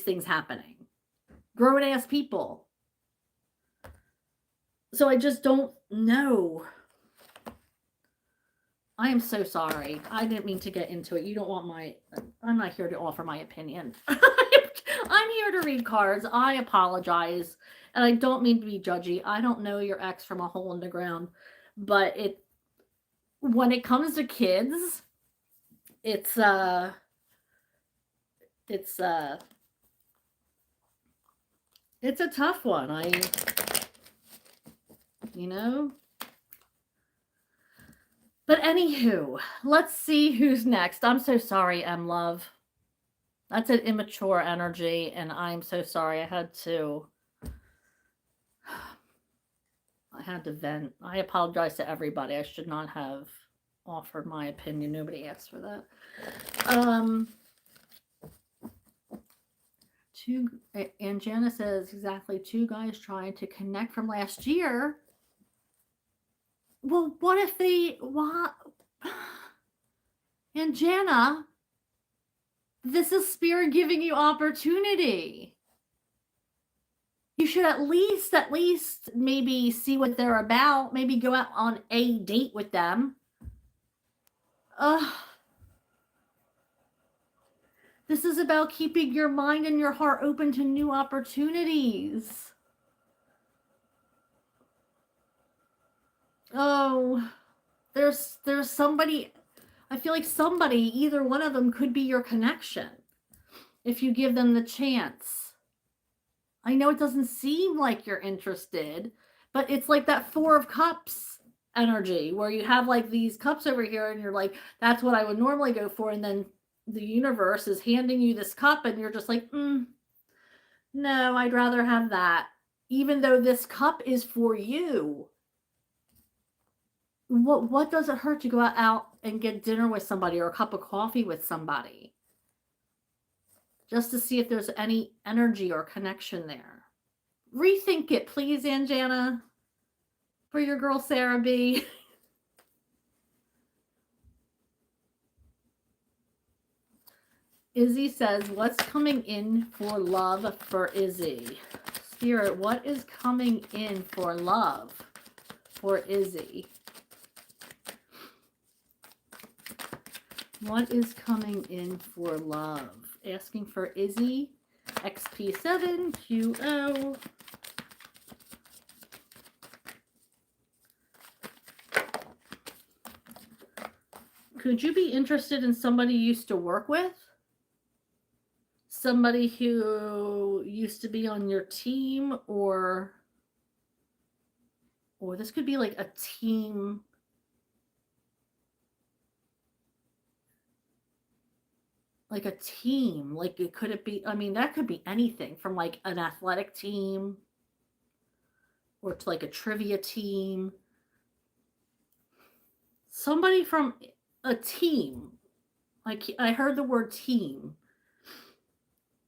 things happening. Grown ass people. So I just don't know. I am so sorry. I didn't mean to get into it. You don't want my. I'm not here to offer my opinion. I'm here to read cards. I apologize. And I don't mean to be judgy. I don't know your ex from a hole in the ground. But when it comes to kids, it's it's uh it's a tough one. You know. But anywho, let's see who's next. I'm so sorry, M Love. That's an immature energy, and I'm so sorry. I had to vent. I apologize to everybody. I should not have offered my opinion. Nobody asked for that. And Jana says exactly 2 guys trying to connect from last year. Well, what if what? And Jana, this is spirit giving you opportunity. You should at least maybe see what they're about. Maybe go out on a date with them. This is about keeping your mind and your heart open to new opportunities. Oh, there's somebody. I feel like somebody, either one of them, could be your connection if you give them the chance. I know it doesn't seem like you're interested, but it's like that 4 of Cups energy where you have like these cups over here and you're like, that's what I would normally go for. And then the universe is handing you this cup and you're just like, no, I'd rather have that. Even though this cup is for you. What does it hurt to go out and get dinner with somebody or a cup of coffee with somebody? Just to see if there's any energy or connection there. Rethink it, please, Anjana. For your girl, Sarah B. Izzy says, what's coming in for love for Izzy? Spirit, what is coming in for love for Izzy? What is coming in for love? Asking for Izzy, XP7, QO. Could you be interested in somebody you used to work with? Somebody who used to be on your team, or or this could be like a team, like a team, like it be, I mean, that could be anything from like an athletic team or to like a trivia team. Somebody from a team, like I heard the word team,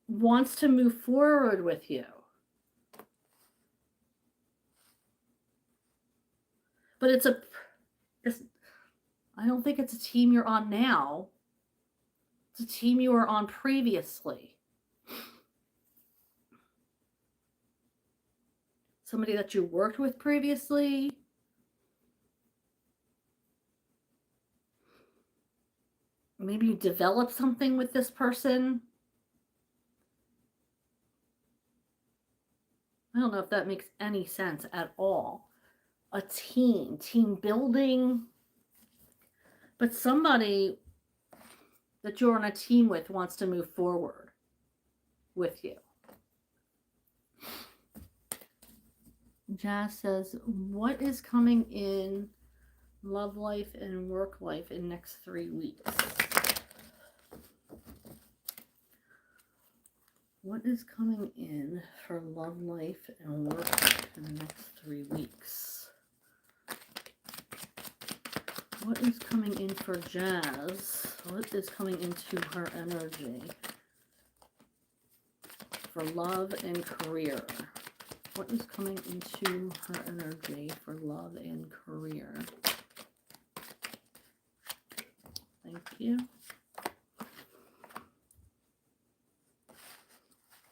wants to move forward with you. But it's, I don't think it's a team you're on now. It's a team you were on previously. Somebody that you worked with previously. Maybe you developed something with this person. I don't know if that makes any sense at all. A team building, but somebody that you're on a team with wants to move forward with you. Jazz says, what is coming in love life and work life in next 3 weeks? What is coming in for love life and work life in the next 3 weeks? What is coming in for Jazz? What is coming into her energy for love and career? What is coming into her energy for love and career? Thank you.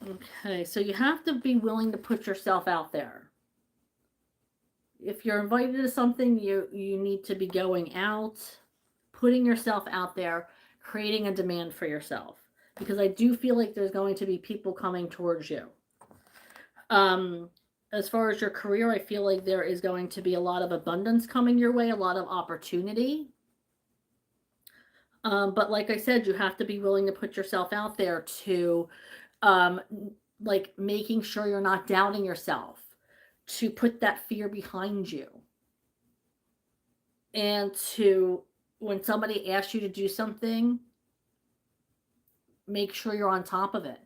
Okay, so you have to be willing to put yourself out there. If you're invited to something, you need to be going out, putting yourself out there, creating a demand for yourself. Because I do feel like there's going to be people coming towards you. As far as your career, I feel like there is going to be a lot of abundance coming your way, a lot of opportunity. But like I said, you have to be willing to put yourself out there to, like making sure you're not doubting yourself, to put that fear behind you. And to, when somebody asks you to do something, make sure you're on top of it.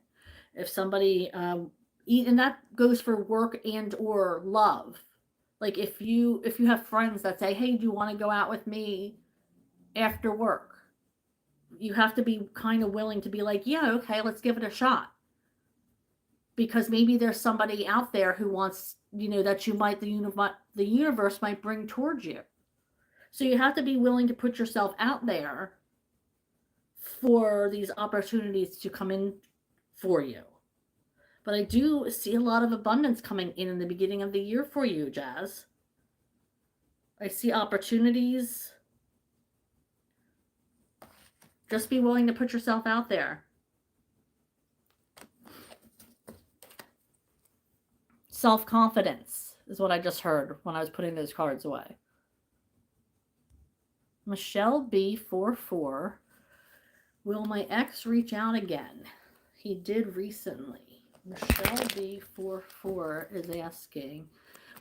If somebody, and that goes for work and or love. Like if you have friends that say, hey, do you want to go out with me after work? You have to be kind of willing to be like, yeah, okay, let's give it a shot. Because maybe there's somebody out there who wants, that you might, the universe might bring towards you. So you have to be willing to put yourself out there for these opportunities to come in for you. But I do see a lot of abundance coming in the beginning of the year for you, Jazz. I see opportunities. Just be willing to put yourself out there. Self-confidence is what I just heard when I was putting those cards away. Michelle B44. Will my ex reach out again? He did recently. Michelle B44 is asking,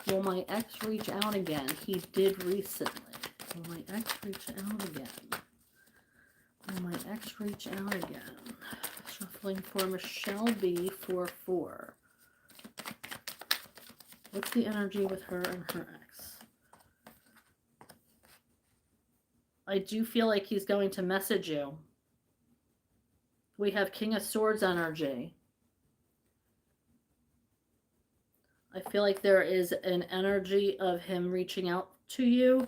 will my ex reach out again? He did recently. Will my ex reach out again? Will my ex reach out again? Shuffling for Michelle B44. What's the energy with her and her ex? I do feel like he's going to message you. We have King of Swords energy. I feel like there is an energy of him reaching out to you.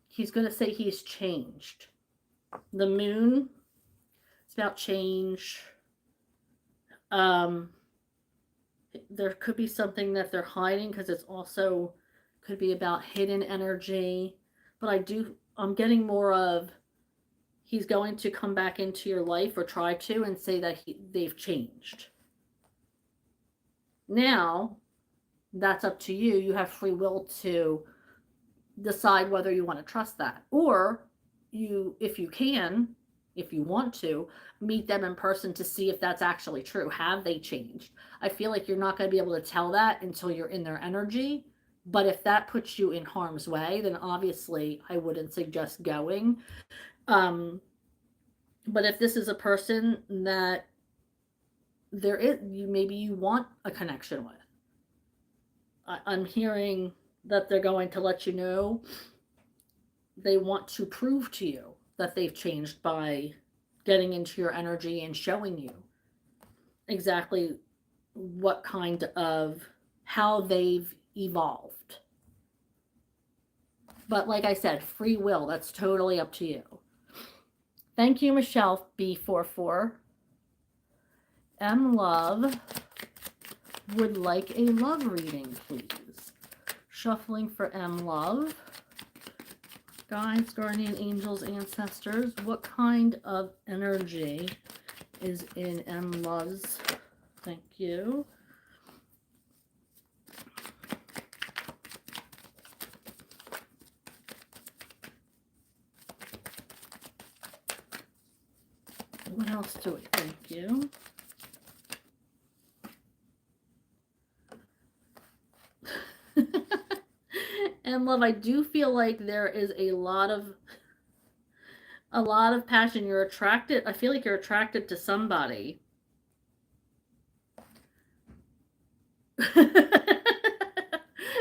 He's going to say he's changed. The moon, it's about change. There could be something that they're hiding because it's also could be about hidden energy. But I'm getting more of he's going to come back into your life or try to and say that they've changed. Now, that's up to you. You have free will to decide whether you want to trust that. Or if you want to, meet them in person to see if that's actually true. Have they changed? I feel like you're not going to be able to tell that until you're in their energy. But if that puts you in harm's way, then obviously I wouldn't suggest going. Um, but if this is a person that maybe you want a connection with, I'm hearing that they're going to let you know they want to prove to you that they've changed by getting into your energy and showing you exactly what kind of how they've evolved. But like I said, free will, that's totally up to you. Thank you, Michelle B44. M Love would like a love reading, please. Shuffling for M Love. Guides, guardian angels, ancestors. What kind of energy is in M Love's? Thank you. What else do we? Thank you. And love, I do feel like there is a lot of passion. You're attracted. I feel like you're attracted to somebody.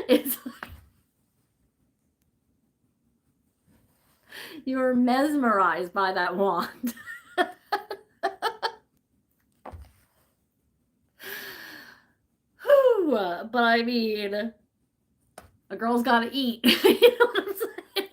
It's you're mesmerized by that wand. But I mean, a girl's got to eat. You know what I'm saying?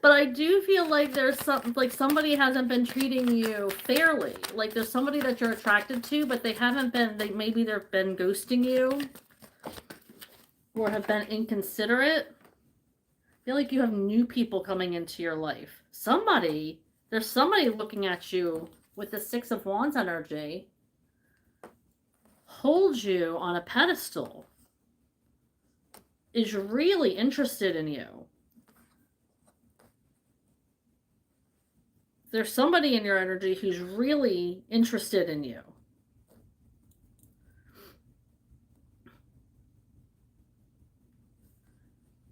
But I do feel like there's something, like somebody hasn't been treating you fairly. Like there's somebody that you're attracted to, but they haven't been, maybe they've been ghosting you or have been inconsiderate. I feel like you have new people coming into your life. There's somebody looking at you with the Six of Wands energy, holds you on a pedestal, is really interested in you. There's somebody in your energy who's really interested in you.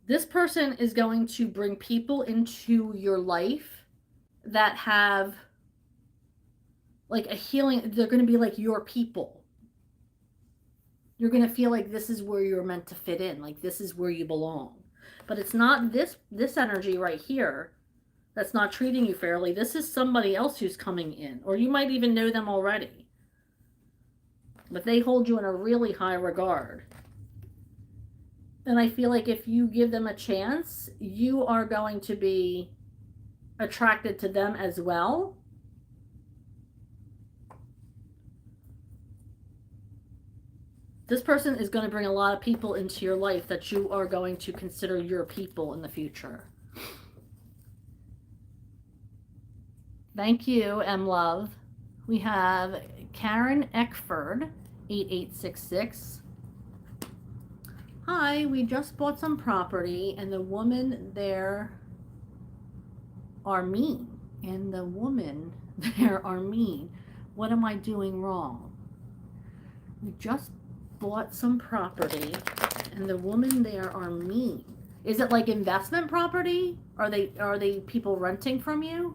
This person is going to bring people into your life that have like a healing. They're going to be like your people. You're going to feel like this is where you're meant to fit in. Like this is where you belong. But it's not this energy right here that's not treating you fairly. This is somebody else who's coming in, or you might even know them already. But they hold you in a really high regard. And I feel like if you give them a chance, you are going to be attracted to them as well. This person is going to bring a lot of people into your life that you are going to consider your people in the future. Thank you, M Love. We have Karen Eckford, 8866. Hi, we just bought some property and the woman there are mean. And the woman there are mean. What am I doing wrong? We just bought some property and the woman there are mean. Is it like investment property? Are they people renting from you?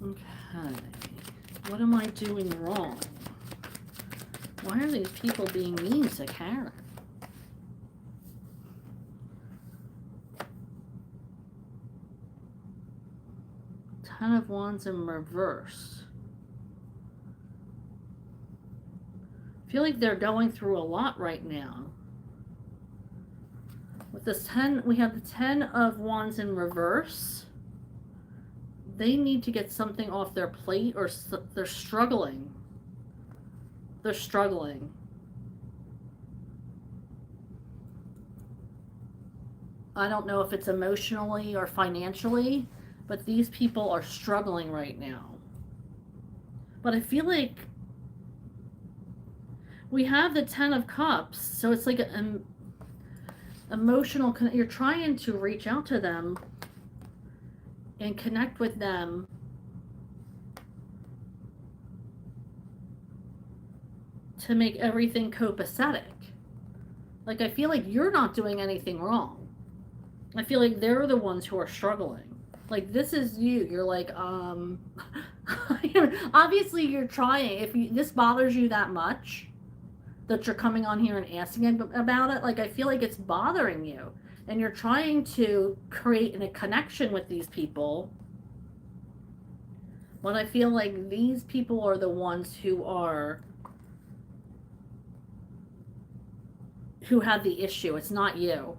Okay. What am I doing wrong? Why are these people being mean to Karen? Ten of Wands in reverse. I feel like they're going through a lot right now. With this 10, we have the 10 of Wands in reverse. They need to get something off their plate, or they're struggling. They're struggling. I don't know if it's emotionally or financially, but these people are struggling right now. But I feel like we have the 10 of Cups, so it's like an emotional, you're trying to reach out to them and connect with them to make everything copacetic. Like, I feel like you're not doing anything wrong. I feel like they're the ones who are struggling. Like, this is you. You're like, obviously you're trying. If this bothers you that much, that you're coming on here and asking about it, like, I feel like it's bothering you. And you're trying to create a connection with these people. But I feel like these people are the ones who have the issue. It's not you.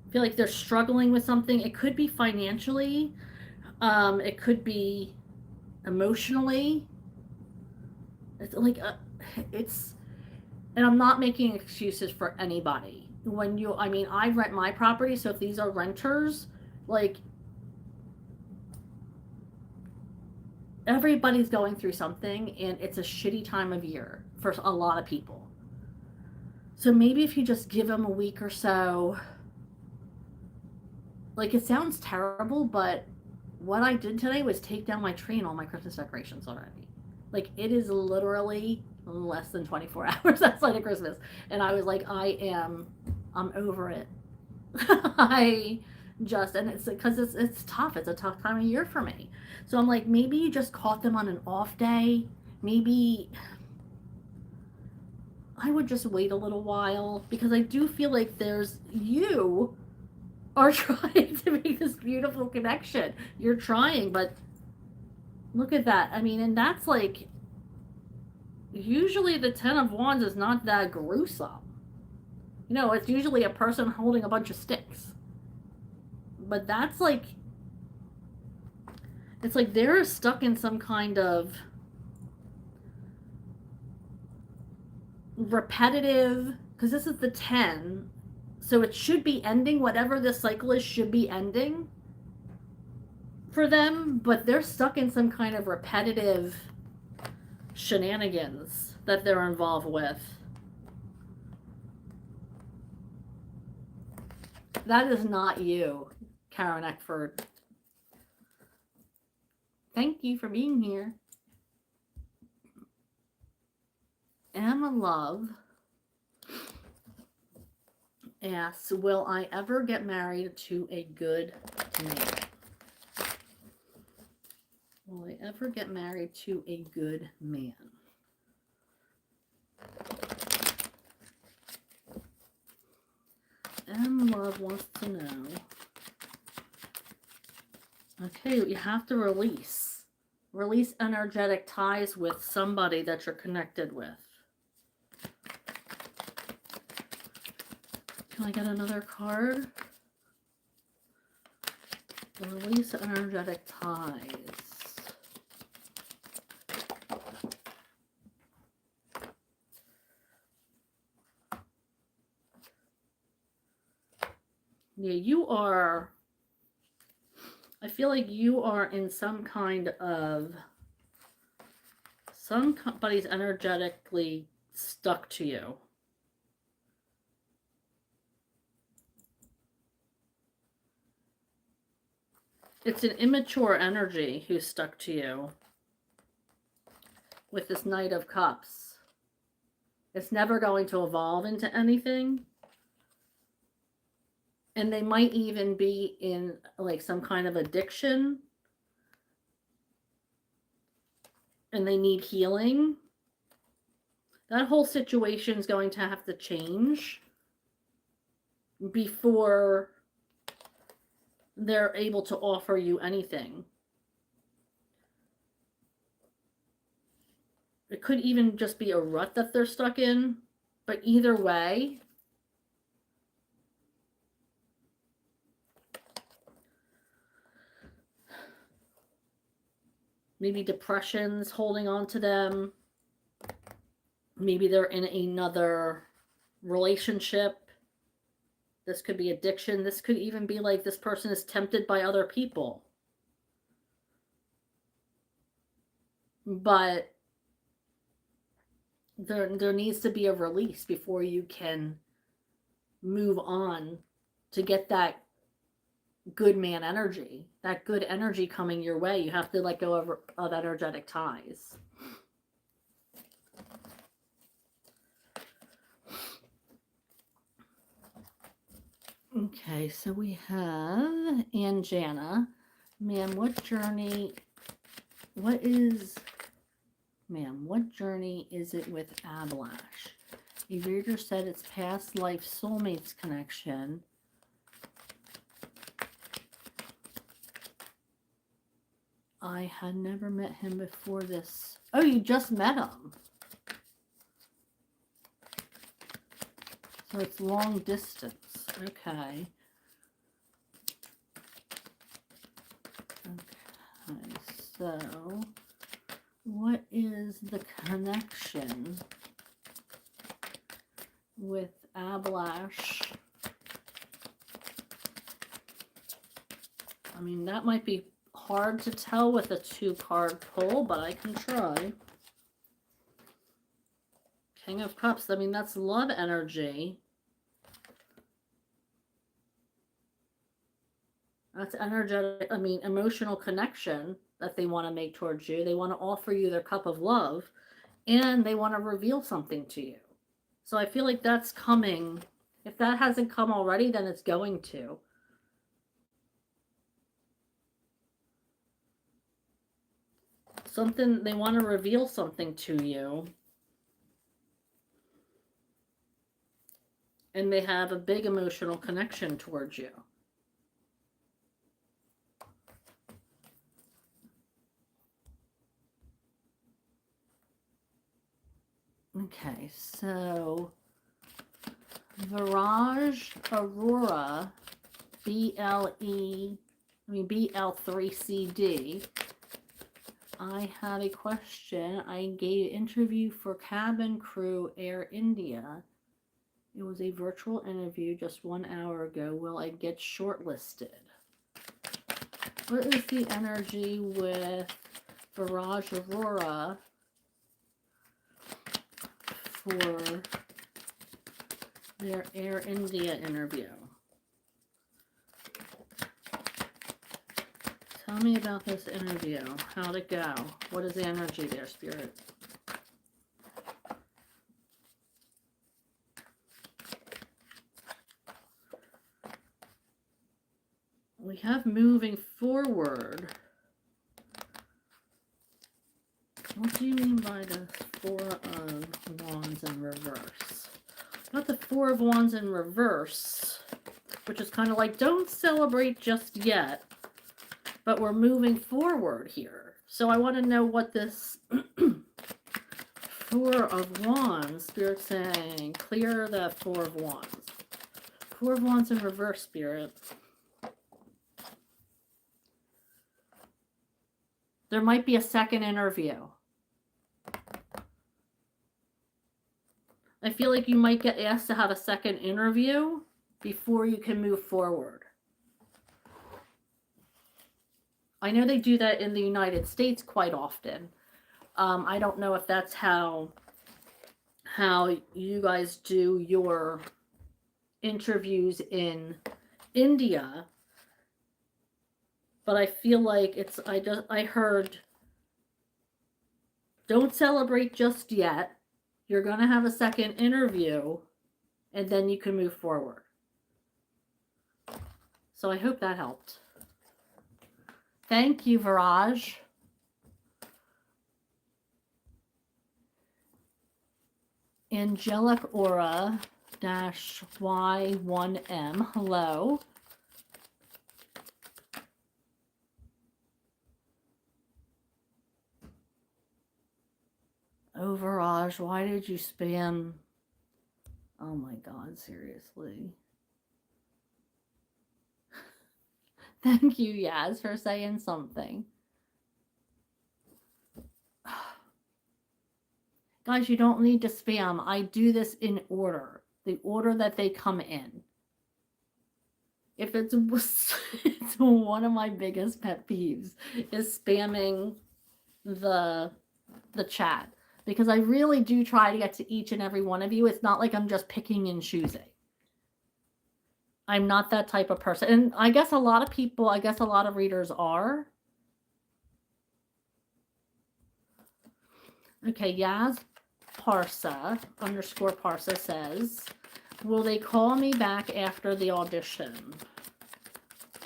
I feel like they're struggling with something. It could be financially. It could be emotionally. It's like it's, and I'm not making excuses for anybody. When you, I mean, I rent my property, so if these are renters, like, everybody's going through something, and it's a shitty time of year for a lot of people. So maybe if you just give them a week or so, like, it sounds terrible, but what I did today was take down my tree and all my Christmas decorations already. Like, it is literally less than 24 hours outside of Christmas. And I was like, I'm over it. I just, and it's because it's tough. It's a tough time of year for me. So I'm like, maybe you just caught them on an off day. Maybe I would just wait a little while, because I do feel like you are trying to make this beautiful connection. You're trying, but look at that. I mean, and that's like, usually the Ten of Wands is not that gruesome. You know, it's usually a person holding a bunch of sticks. But that's like, it's like they're stuck in some kind of repetitive, because this is the 10, so it should be ending. Whatever this cycle is should be ending for them, but they're stuck in some kind of repetitive shenanigans that they're involved with. That is not you, Karen Eckford. Thank you for being here. Emma Love asks, will I ever get married to a good man? Will I ever get married to a good man? M Love wants to know. Okay, you have to release. Release energetic ties with somebody that you're connected with. Can I get another card? Release energetic ties. Yeah, you are, I feel like you are in some kind of, somebody's energetically stuck to you. It's an immature energy who's stuck to you with this Knight of Cups. It's never going to evolve into anything. And they might even be in like some kind of addiction. And they need healing. That whole situation is going to have to change before they're able to offer you anything. It could even just be a rut that they're stuck in. But either way, maybe depression's holding on to them. Maybe they're in another relationship. This could be addiction. This could even be like this person is tempted by other people. But there needs to be a release before you can move on to get that good man energy, that good energy coming your way. You have to let go of energetic ties. Okay, so we have Anjana. Ma'am, what journey is it with Ablash? A reader said it's past life soulmates connection. I had never met him before this. Oh, you just met him. So it's long distance. Okay. Okay, so what is the connection with Ablash? I mean, that might be hard to tell with a 2-card pull, but I can try. King of Cups, I mean, that's love energy. That's energetic, I mean, emotional connection that they want to make towards you. They want to offer you their cup of love, and they want to reveal something to you. So I feel like that's coming. If that hasn't come already, then it's going to. Something, they want to reveal something to you. And they have a big emotional connection towards you. Okay, so Viraj Aurora, BL3CD. I had a question. I gave interview for cabin crew Air India. It was a virtual interview just 1 hour ago. Will I get shortlisted? What is the energy with Viraj Aurora for their Air India interview? Tell me about this interview. How'd it go? What is the energy there, Spirit? We have moving forward. What do you mean by the 4 of Wands in reverse? Got the 4 of Wands in reverse, which is kind of like, don't celebrate just yet, but we're moving forward here. So I want to know what this 4 of Wands, Spirit saying, clear the 4 of Wands. 4 of Wands in reverse, Spirit. There might be a second interview. I feel like you might get asked to have a second interview before you can move forward. I know they do that in the United States quite often. I don't know if that's how you guys do your interviews in India, but I feel like it's, I heard, don't celebrate just yet. You're going to have a second interview, and then you can move forward. So I hope that helped. Thank you, Viraj. Angelic Aura -Y1M. Hello. Oh, Viraj, why did you spam? Oh my God, seriously. Thank you, Yaz, for saying something. Guys, you don't need to spam. I do this in order. The order that they come in. If it's one of my biggest pet peeves is spamming the chat, because I really do try to get to each and every one of you. It's not like I'm just picking and choosing. I'm not that type of person. And I guess a lot of people, I guess a lot of readers are. Okay, Yaz Parsa, underscore Parsa says, will they call me back after the audition?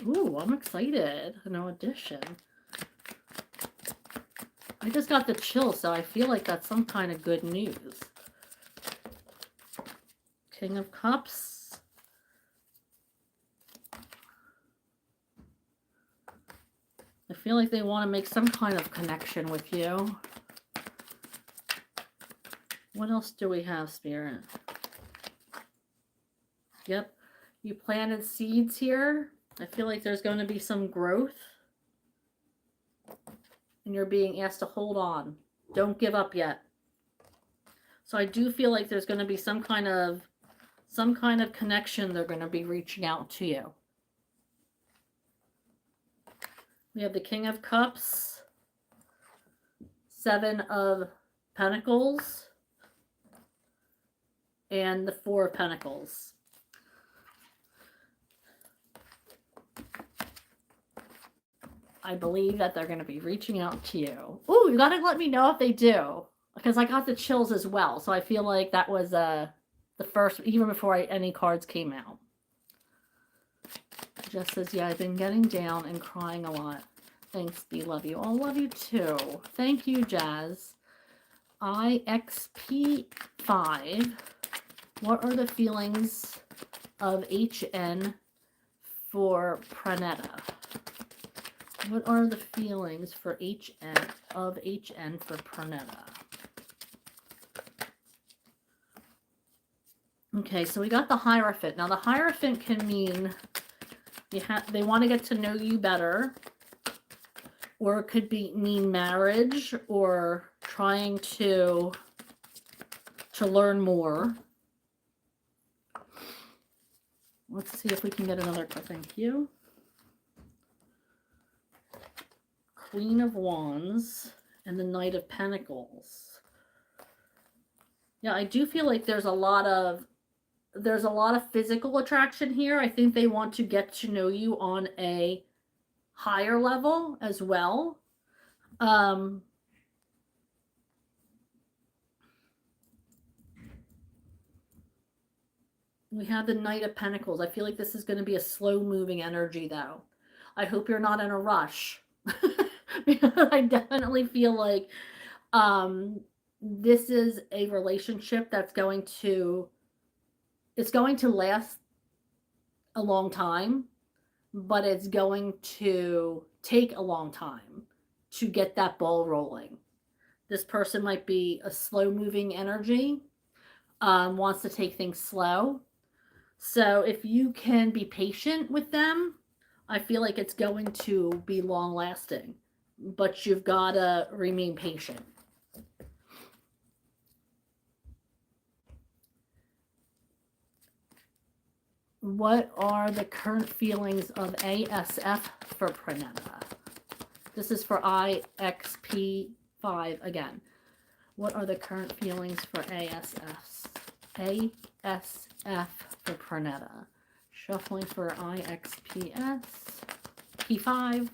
Ooh, I'm excited. An audition. I just got the chill, so I feel like that's some kind of good news. King of Cups. I feel like they want to make some kind of connection with you. What else do we have, Spirit? Yep. You planted seeds here. I feel like there's going to be some growth. And you're being asked to hold on. Don't give up yet. So I do feel like there's going to be some kind of connection. They're going to be reaching out to you. We have the King of Cups, Seven of Pentacles, and the Four of Pentacles. I believe that they're going to be reaching out to you. Ooh, you got to let me know if they do, because I got the chills as well. So I feel like that was the first, even before any cards came out. Just says, yeah, I've been getting down and crying a lot. Thanks, B. Love you. I love you too. Thank you, Jazz. IXP5. What are the feelings of HN for Pranetta? What are the feelings for HN for Pranetta? Okay, so we got the Hierophant. Now the Hierophant can mean they want to get to know you better, or it could mean marriage, or trying to learn more. Let's see if we can get another card. Thank you. Queen of Wands and the Knight of Pentacles. Yeah, I do feel like there's a lot of physical attraction here. I think they want to get to know you on a higher level as well. We have the Knight of Pentacles. I feel like this is going to be a slow-moving energy, though. I hope you're not in a rush. Because I definitely feel like this is a relationship that's going to last a long time, but it's going to take a long time to get that ball rolling. This person might be a slow-moving energy, wants to take things slow. So if you can be patient with them, I feel like it's going to be long-lasting. But you've got to remain patient. What are the current feelings of ASF for Pranetta? This is for IXP5 again. What are the current feelings for ASF for Pranetta? Shuffling for IXPS. P5.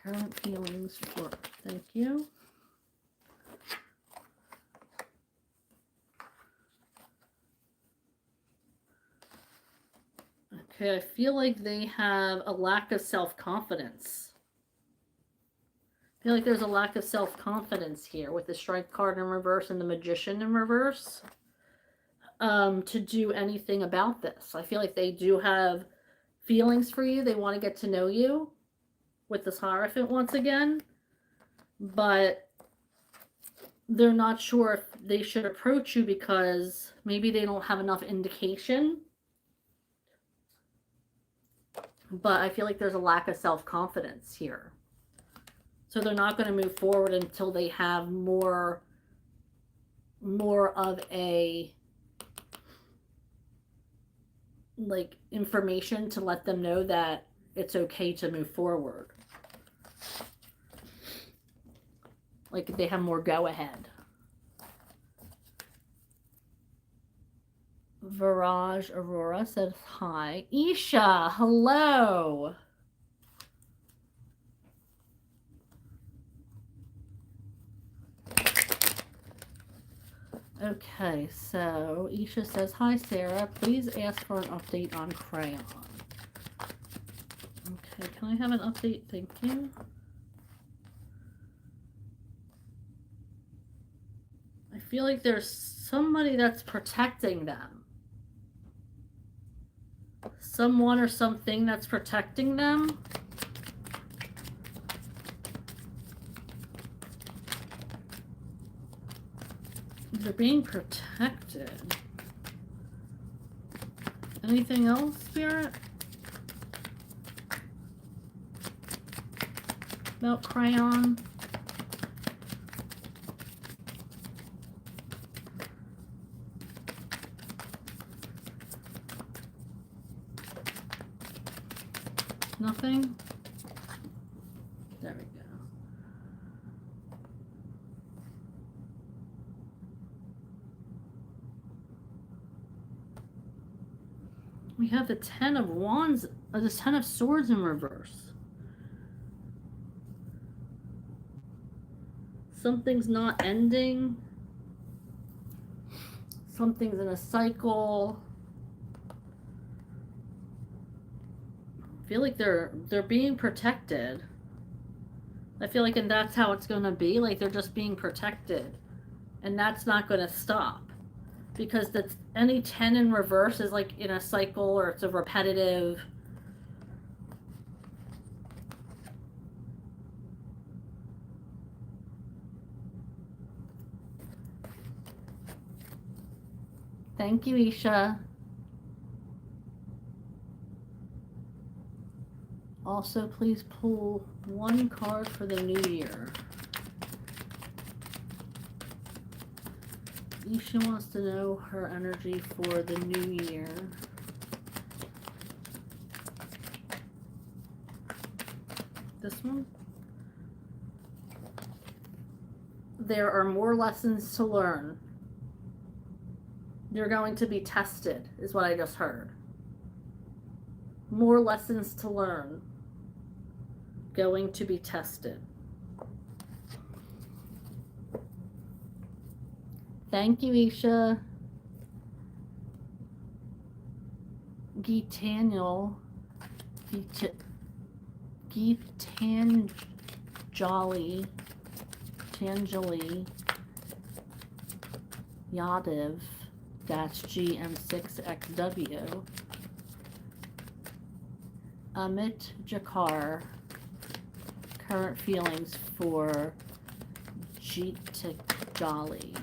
Current feelings for, thank you. Okay, I feel like they have a lack of self-confidence. I feel like there's a lack of self-confidence here with the Strength card in reverse and the Magician in reverse. To do anything about this. I feel like they do have feelings for you. They want to get to know you with this Hierophant once again. But they're not sure if they should approach you because maybe they don't have enough indication. But I feel like there's a lack of self-confidence here. So they're not going to move forward until they have more of a information to let them know that it's okay to move forward. Like they have more go ahead. Viraj Aurora says hi. Isha, hello. Okay, so Isha says, hi Sarah, please ask for an update on crayon. Okay, can I have an update? Thank you. I feel like there's somebody that's protecting them. Someone or something that's protecting them. They're being protected. Anything else, Spirit? About crayon? Nothing? There we go. We have the Ten of Wands, or the Ten of Swords in reverse. Something's not ending. Something's in a cycle. I feel like they're being protected. I feel like, and that's how it's going to be. Like they're just being protected, and that's not going to stop, because that's any 10 in reverse is like in a cycle, or it's a repetitive. Thank you, Isha. Also, please pull one card for the new year. Isha wants to know her energy for the new year. This one? There are more lessons to learn. You're going to be tested, is what I just heard. More lessons to learn. Going to be tested. Thank you, Isha. Geetanjali Yadav GM6XW. Amit Jakar. Current feelings for Geetanjali.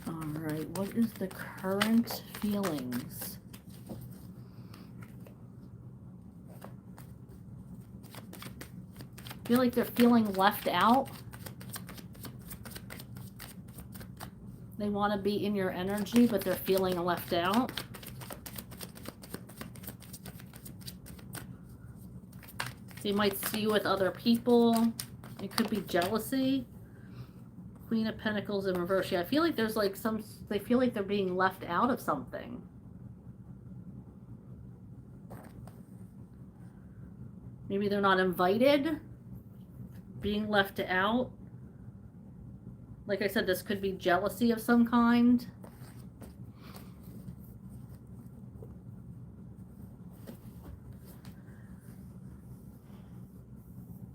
Alright, what is the current feelings? I feel like they're feeling left out. They want to be in your energy, but they're feeling left out. They might see you with other people. It could be jealousy. Queen of Pentacles in reverse. Yeah, I feel like there's like they feel like they're being left out of something. Maybe they're not invited. Being left out. Like I said, this could be jealousy of some kind.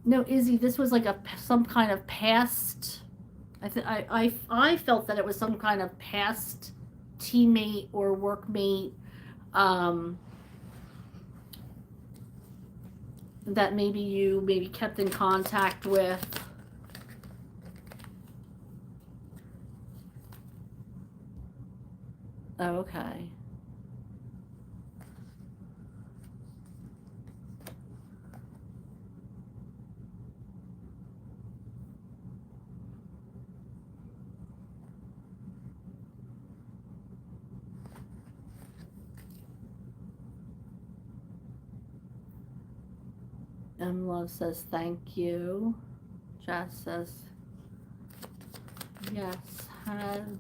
No, Izzy, this was like some kind of past. I felt that it was some kind of past teammate or workmate that maybe you kept in contact with. Oh, okay. Love says thank you. Jess says yes.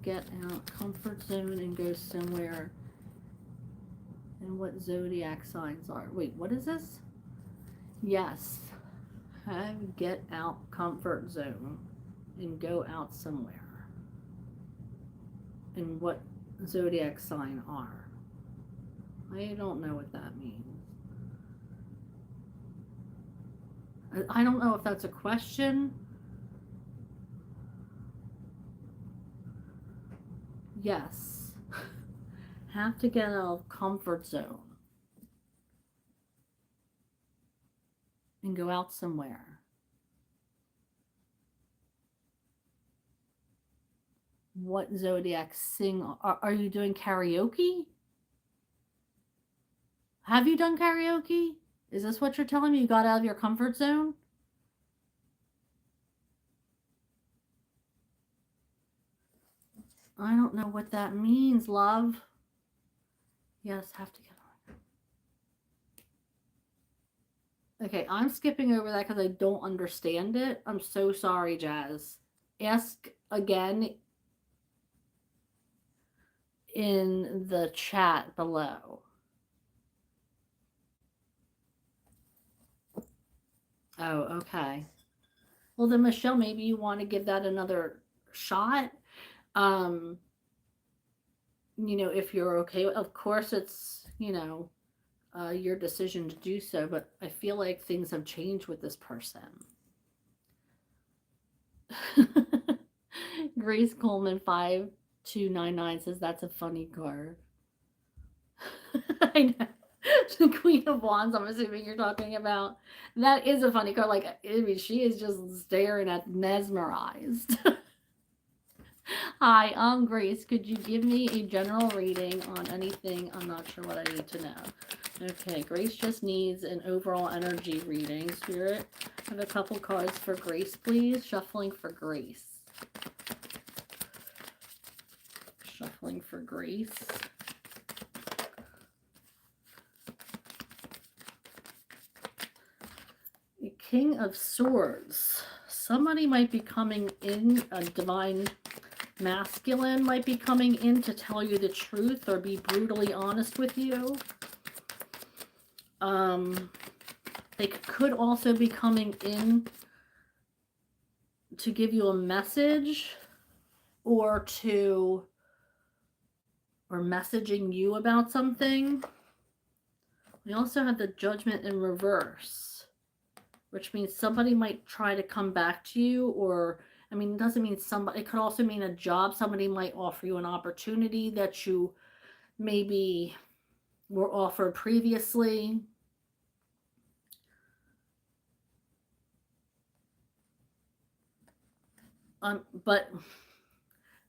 Get out comfort zone and go somewhere. And what zodiac signs are? Wait, what is this? Yes. Get out comfort zone and go out somewhere. And what zodiac sign are? I don't know what that means. I don't know if that's a question. Yes. Have to get out of comfort zone and go out somewhere. What zodiac sing? Are you doing karaoke? Have you done karaoke? Is this what you're telling me? You got out of your comfort zone? I don't know what that means, love. Yes, have to get on. Okay, I'm skipping over that because I don't understand it. I'm so sorry, Jazz. Ask again in the chat below. Oh, okay. Well, then, Michelle, maybe you want to give that another shot. If you're okay, of course it's, your decision to do so, but I feel like things have changed with this person. Grace Coleman 5299 says that's a funny card. I know. The Queen of Wands, I'm assuming you're talking about. That is a funny card. Like, I mean, she is just staring at mesmerized. Hi, Grace. Could you give me a general reading on anything? I'm not sure what I need to know. Okay, Grace just needs an overall energy reading. Spirit, I have a couple cards for Grace, please. Shuffling for Grace. Shuffling for Grace. The King of Swords. Somebody might be coming in, a divine masculine might be coming in to tell you the truth or be brutally honest with you. They could also be coming in to give you a message or messaging you about something. We also have the Judgment in reverse, which means somebody might try to come back to you, or I mean, it doesn't mean somebody, it could also mean a job. Somebody might offer you an opportunity that you maybe were offered previously. But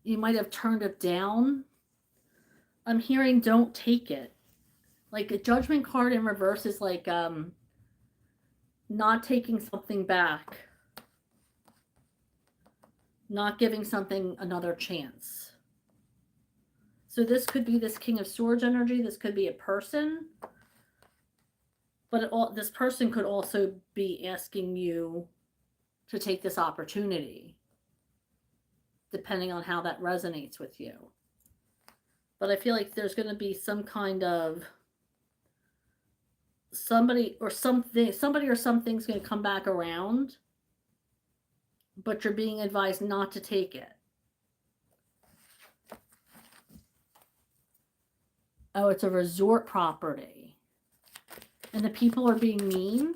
you might have turned it down. I'm hearing don't take it. Like a Judgment card in reverse is like not taking something back. Not giving something another chance. So this could be this King of Swords energy. This could be a person. But this person could also be asking you to take this opportunity, depending on how that resonates with you. But I feel like there's going to be some kind of somebody or something's going to come back around, but you're being advised not to take it. Oh, it's a resort property. And the people are being mean?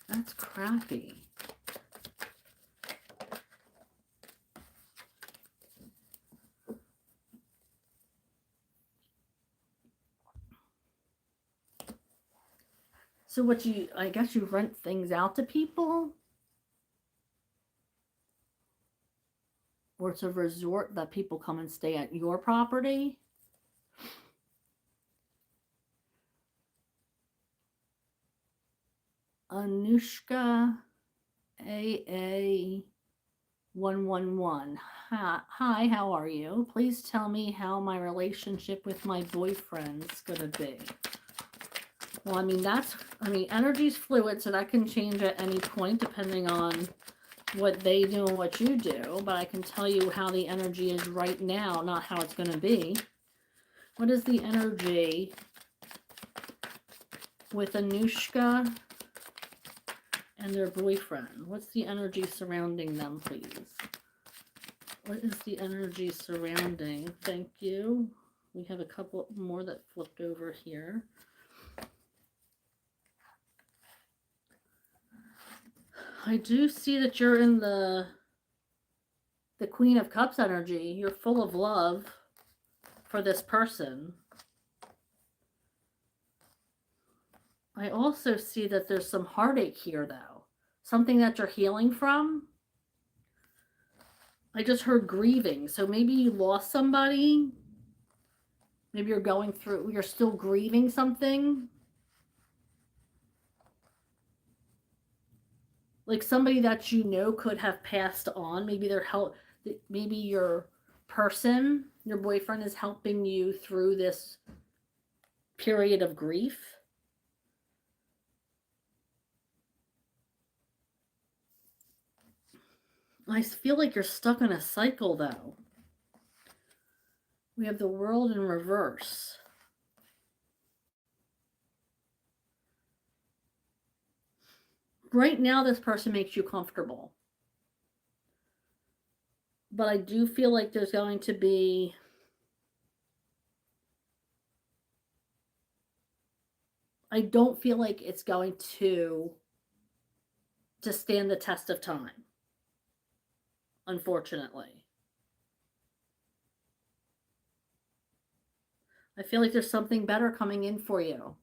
That's crappy. So I guess you rent things out to people? Or it's a resort that people come and stay at your property? Anushka AA111. Hi, how are you? Please tell me how my relationship with my boyfriend's gonna be. Well, energy's fluid, so that can change at any point depending on what they do and what you do, but I can tell you how the energy is right now, not how it's going to be. What is the energy with Anushka and their boyfriend? What's the energy surrounding them, please? What is the energy surrounding? Thank you. We have a couple more that flipped over here. I do see that you're in the Queen of Cups energy. You're full of love for this person. I also see that there's some heartache here, though. Something that you're healing from. I just heard grieving. So maybe you lost somebody. Maybe you're still grieving something. Like somebody that you know could have passed on. Maybe your person, your boyfriend is helping you through this period of grief. I feel like you're stuck in a cycle, though. We have the World in reverse. Right now, this person makes you comfortable. But I do feel like there's going to be I don't feel like it's going to stand the test of time, unfortunately. I feel like there's something better coming in for you.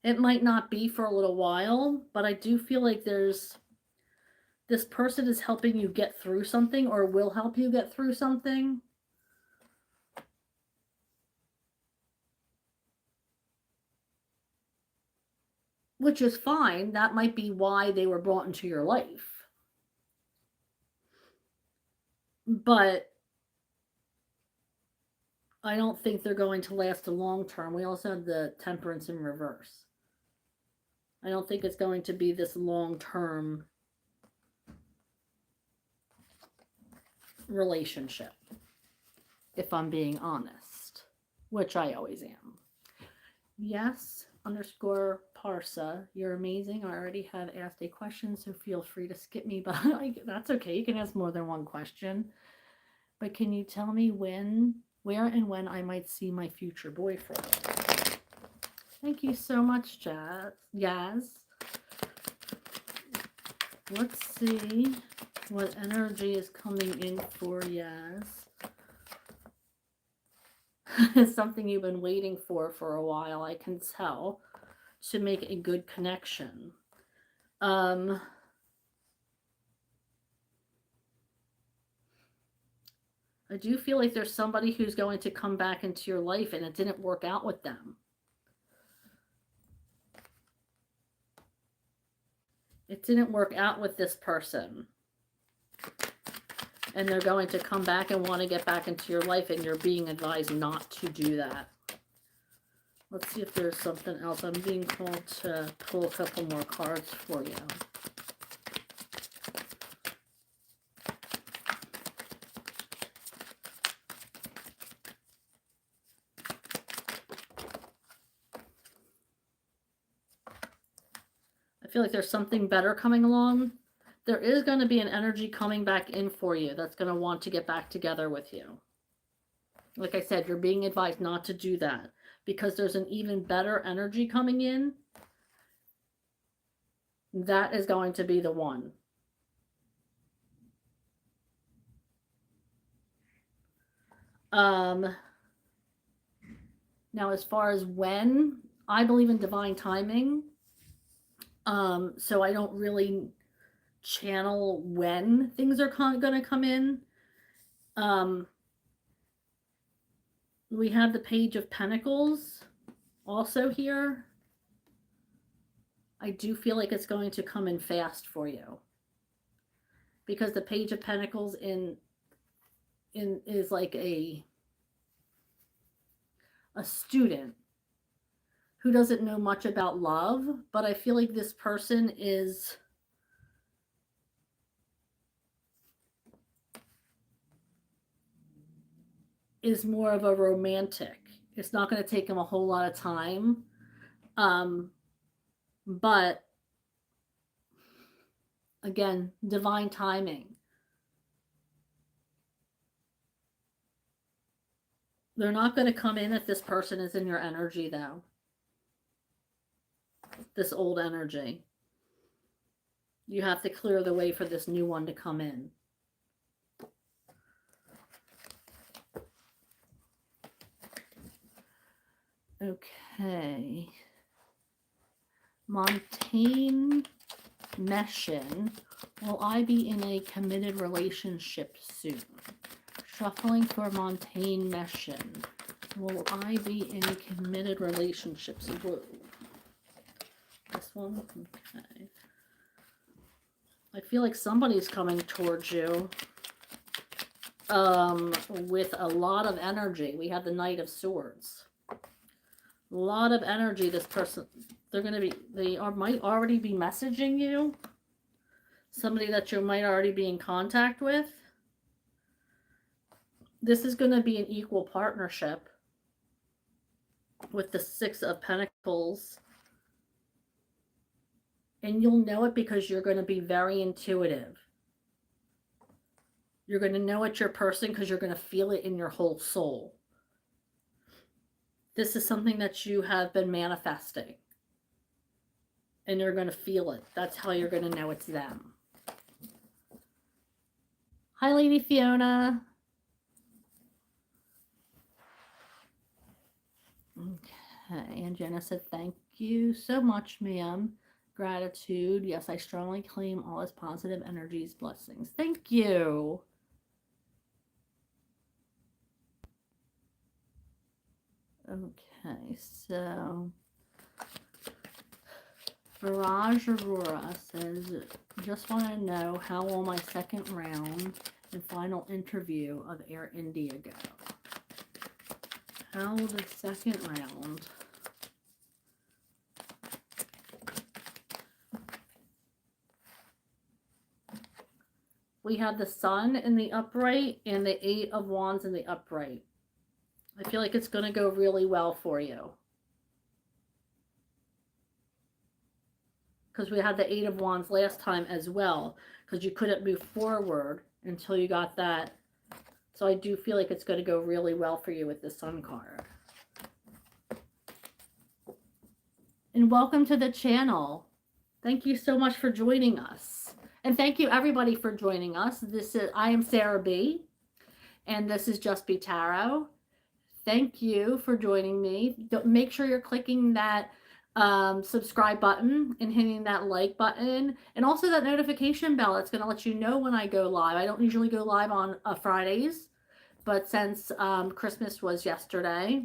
It might not be for a little while, but I do feel like this person is helping you get through something or will help you get through something. Which is fine. That might be why they were brought into your life. But I don't think they're going to last a long term. We also have the Temperance in reverse. I don't think it's going to be this long term relationship, if I'm being honest, which I always am. Yes, underscore Parsa, you're amazing. I already have asked a question, so feel free to skip me, but that's okay. You can ask more than one question. But can you tell me where and when I might see my future boyfriend? Thank you so much, Yaz. Let's see what energy is coming in for Yaz. It's something you've been waiting for a while, I can tell, to make a good connection. I do feel like there's somebody who's going to come back into your life and it didn't work out with them. It didn't work out with this person. And they're going to come back and want to get back into your life, and you're being advised not to do that. Let's see if there's something else. I'm being told to pull a couple more cards for you. I feel like there's something better coming along. There is going to be an energy coming back in for you that's going to want to get back together with you. Like I said, you're being advised not to do that because there's an even better energy coming in. That is going to be the one. Now, as far as when, I believe in divine timing. So I don't really channel when things are going to come in. We have the Page of Pentacles also here. I do feel like it's going to come in fast for you because the Page of Pentacles is like a student who doesn't know much about love, but I feel like this person is is more of a romantic. It's not going to take him a whole lot of time. Um, but again, divine timing. They're not going to come in if this person is in your energy, though. This old energy. You have to clear the way for this new one to come in. Okay. Montaigne Meshin. Will I be in a committed relationship soon? Shuffling for Montaigne Meshin. Will I be in a committed relationship soon? Whoa. This one? Okay. I feel like somebody's coming towards you with a lot of energy. We have the Knight of Swords. A lot of energy. This person, might already be messaging you. Somebody that you might already be in contact with. This is going to be an equal partnership with the Six of Pentacles. And you'll know it because you're going to be very intuitive. You're going to know it's your person because you're going to feel it in your whole soul. This is something that you have been manifesting. And you're going to feel it. That's how you're going to know it's them. Hi, Lady Fiona. Okay, and Jenna said, thank you so much, ma'am. Gratitude. Yes, I strongly claim all his positive energies, blessings. Thank you. Okay, so Barrage Aurora says, just want to know how will my second round and final interview of Air India go? How will the second round we have the Sun in the upright and the Eight of Wands in the upright. I feel like it's going to go really well for you. Because we had the Eight of Wands last time as well. Because you couldn't move forward until you got that. So I do feel like it's going to go really well for you with the Sun card. And welcome to the channel. Thank you so much for joining us. And thank you everybody for joining us. I am Sarah B. And this is Just Be Tarot. Thank you for joining me. Make sure you're clicking that subscribe button and hitting that like button. And also that notification bell. It's going to let you know when I go live. I don't usually go live on Fridays. But since Christmas was yesterday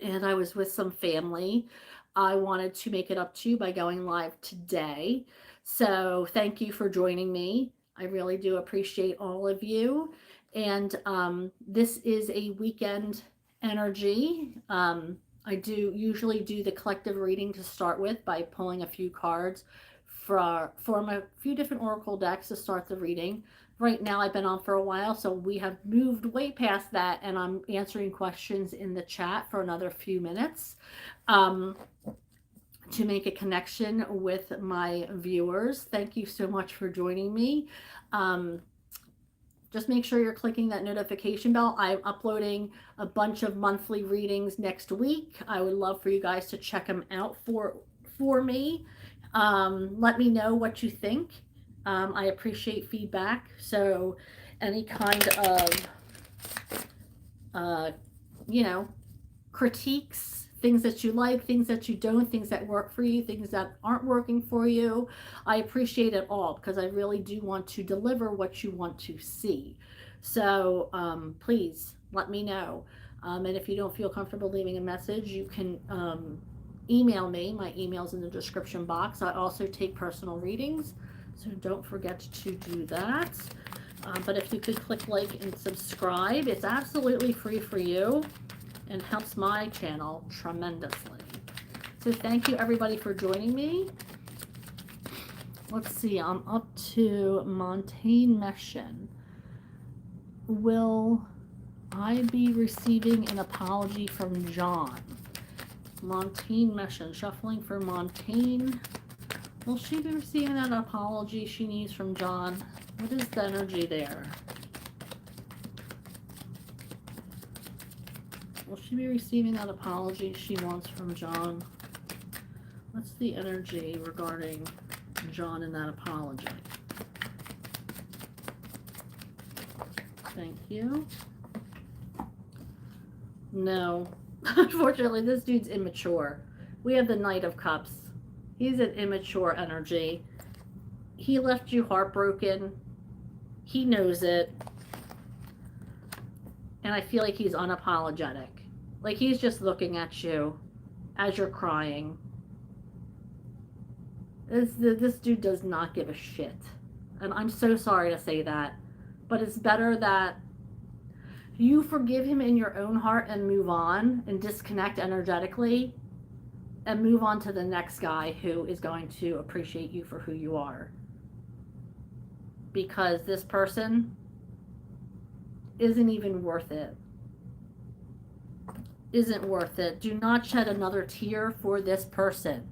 and I was with some family, I wanted to make it up to you by going live today. So thank you for joining me. I really do appreciate all of you. And this is a weekend energy. I do usually do the collective reading to start with by pulling a few cards from a few different oracle decks to start the reading. Right now I've been on for a while, so we have moved way past that, and I'm answering questions in the chat for another few minutes to make a connection with my viewers. Thank you so much for joining me. Just make sure you're clicking that notification bell. I'm uploading a bunch of monthly readings next week. I would love for you guys to check them out for me. Let me know what you think. I appreciate feedback. So any kind of, critiques, things that you like, things that you don't, things that work for you, things that aren't working for you, I appreciate it all because I really do want to deliver what you want to see. So please let me know. And if you don't feel comfortable leaving a message, you can email me. My email's in the description box. I also take personal readings, so don't forget to do that. But if you could click like and subscribe, it's absolutely free for you and helps my channel tremendously. So thank you everybody for joining me. Let's see, I'm up to Montaigne Meshin. Will I be receiving an apology from John? Montaigne mission. Shuffling for Montaigne. Will she be receiving that apology she needs from John? What is the energy there? Will she be receiving that apology she wants from John? What's the energy regarding John and that apology? Thank you. No. Unfortunately, this dude's immature. We have the Knight of Cups. He's an immature energy. He left you heartbroken. He knows it. And I feel like he's unapologetic. Like he's just looking at you as you're crying. This dude does not give a shit. And I'm so sorry to say that. But it's better that you forgive him in your own heart and move on and disconnect energetically and move on to the next guy who is going to appreciate you for who you are. Because this person isn't even worth it. Isn't worth it. Do not shed another tear for this person.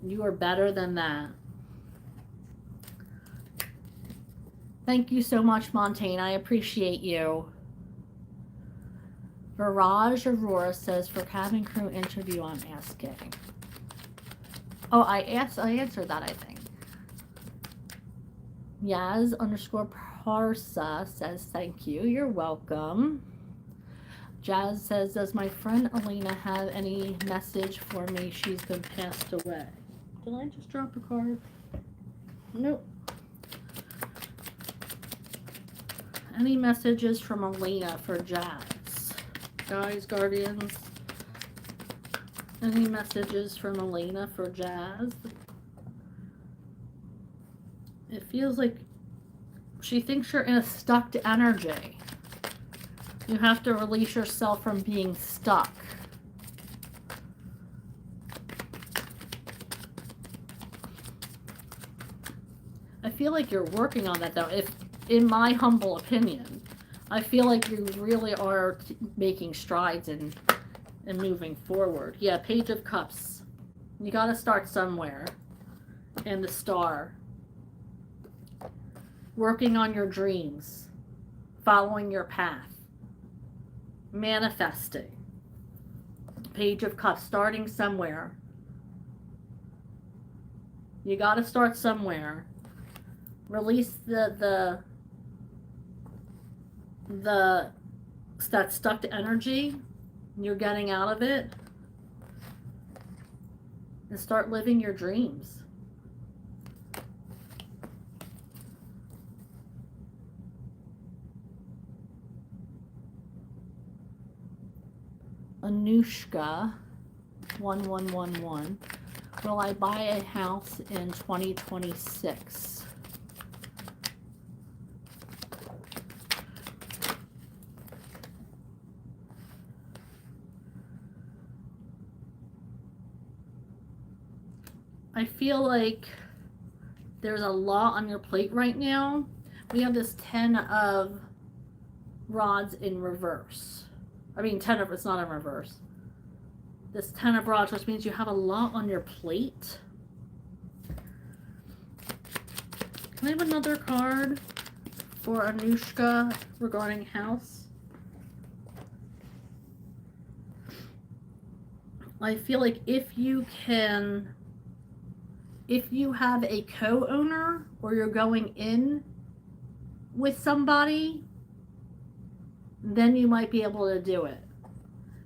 You are better than that. Thank you so much, Montaigne. I appreciate you. Viraj Aurora says, for cabin crew interview, I'm asking. Oh, I answered that, I think. Yaz _ Parsa says, thank you. You're welcome. Jazz says, does my friend Elena have any message for me? She's been passed away. Did I just drop a card? Nope. Any messages from Elena for Jazz? Guys, guardians. Any messages from Elena for Jazz? It feels like she thinks you're in a stuck energy. You have to release yourself from being stuck. I feel like you're working on that, though. If, in my humble opinion, I feel like you really are making strides and moving forward. Yeah, Page of Cups. You got to start somewhere. And the Star. Working on your dreams. Following your path. Manifesting. Page of Cups. Starting somewhere. You got to start somewhere. Release that stuck energy. You're getting out of it. And start living your dreams. Anushka 1111. Will I buy a house in 2026? I feel like there's a lot on your plate right now. We have this 10 of rods in reverse. I mean, 10 of, it's not in reverse. This 10 of rods, which means you have a lot on your plate. Can I have another card for Anushka regarding house? I feel like if you have a co-owner or you're going in with somebody, then you might be able to do it.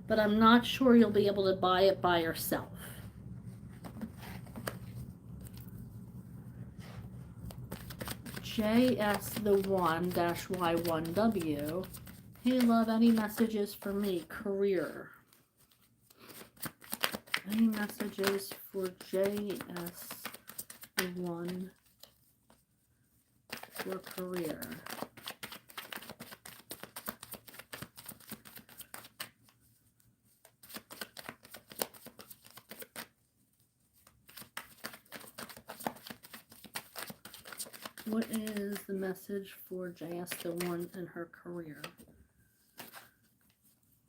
But I'm not sure you'll be able to buy it by yourself. JS_Y1W. Hey love, any messages for me? Career. Any messages for JS1 for career? What is the message for JS the one in her career?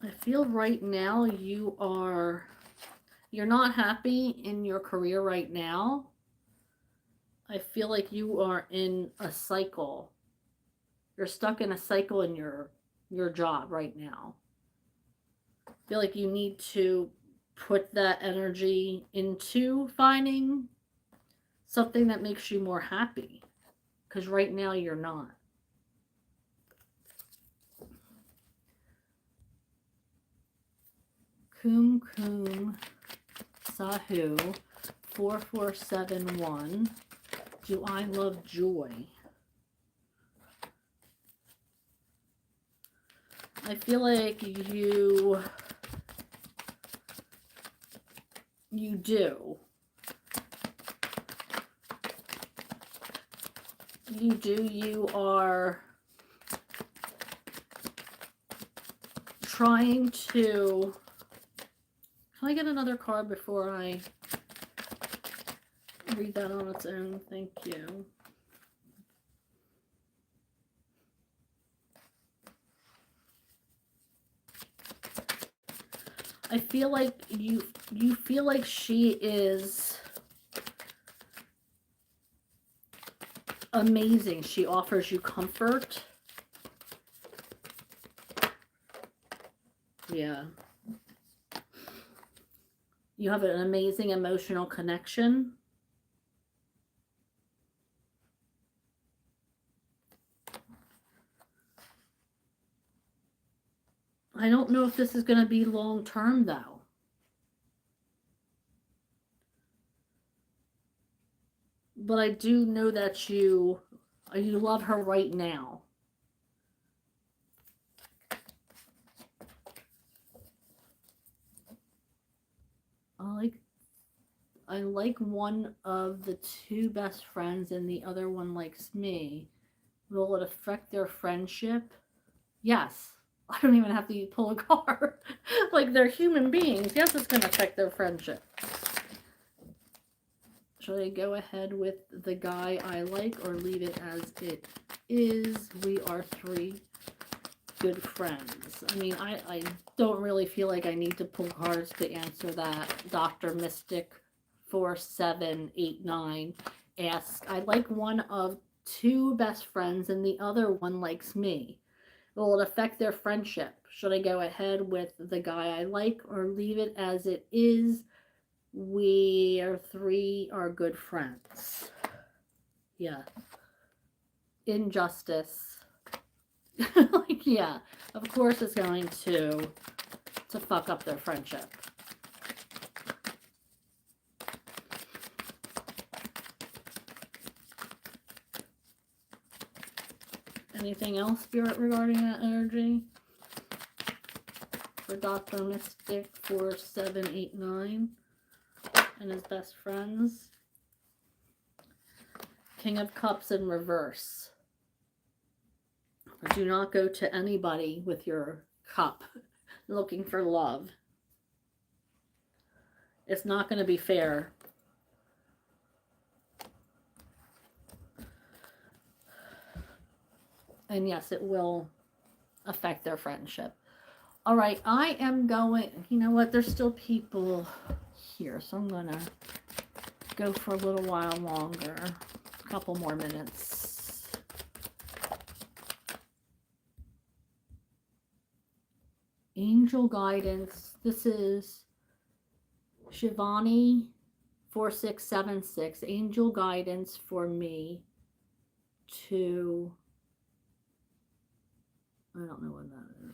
I feel right now you're not happy in your career right now. I feel like you are in a cycle. You're stuck in a cycle in your job right now. I feel like you need to put that energy into finding something that makes you more happy. Because right now you're not. Kum Kum Sahu 4471. Do I love joy? I feel like you do. You are trying to... Can I get another card before I read that on its own? Thank you. I feel like you feel like she is amazing. She offers you comfort. Yeah. You have an amazing emotional connection. I don't know if this is going to be long term, though. But I do know that you love her right now. I like one of the two best friends and the other one likes me. Will it affect their friendship? Yes. I don't even have to pull a card. Like, they're human beings. Yes, it's going to affect their friendship. Should I go ahead with the guy I like or leave it as it is? We are 3 good friends. I mean, I don't really feel like I need to pull cards to answer that. Dr. Mystic 4789 asks, I like one of 2 best friends and the other one likes me. Will it affect their friendship? Should I go ahead with the guy I like or leave it as it is? We are 3 are good friends. Yeah. Injustice. Like, yeah. Of course it's going to fuck up their friendship. Anything else, Spirit, regarding that energy? For Dr. Mystic 4789 and his best friends. King of Cups in reverse. Do not go to anybody with your cup looking for love. It's not going to be fair. And yes, it will affect their friendship. All right, I am going, you know what, there's still people here, so I'm going to go for a little while longer, a couple more minutes. Angel guidance, this is Shivani 4676, angel guidance for me to, I don't know what that is.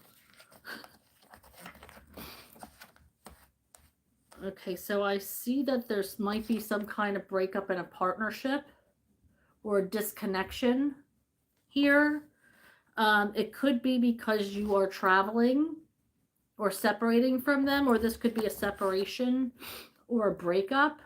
Okay, so I see that there's might be some kind of breakup in a partnership or disconnection here. It could be because you are traveling or separating from them, or this could be a separation or a breakup.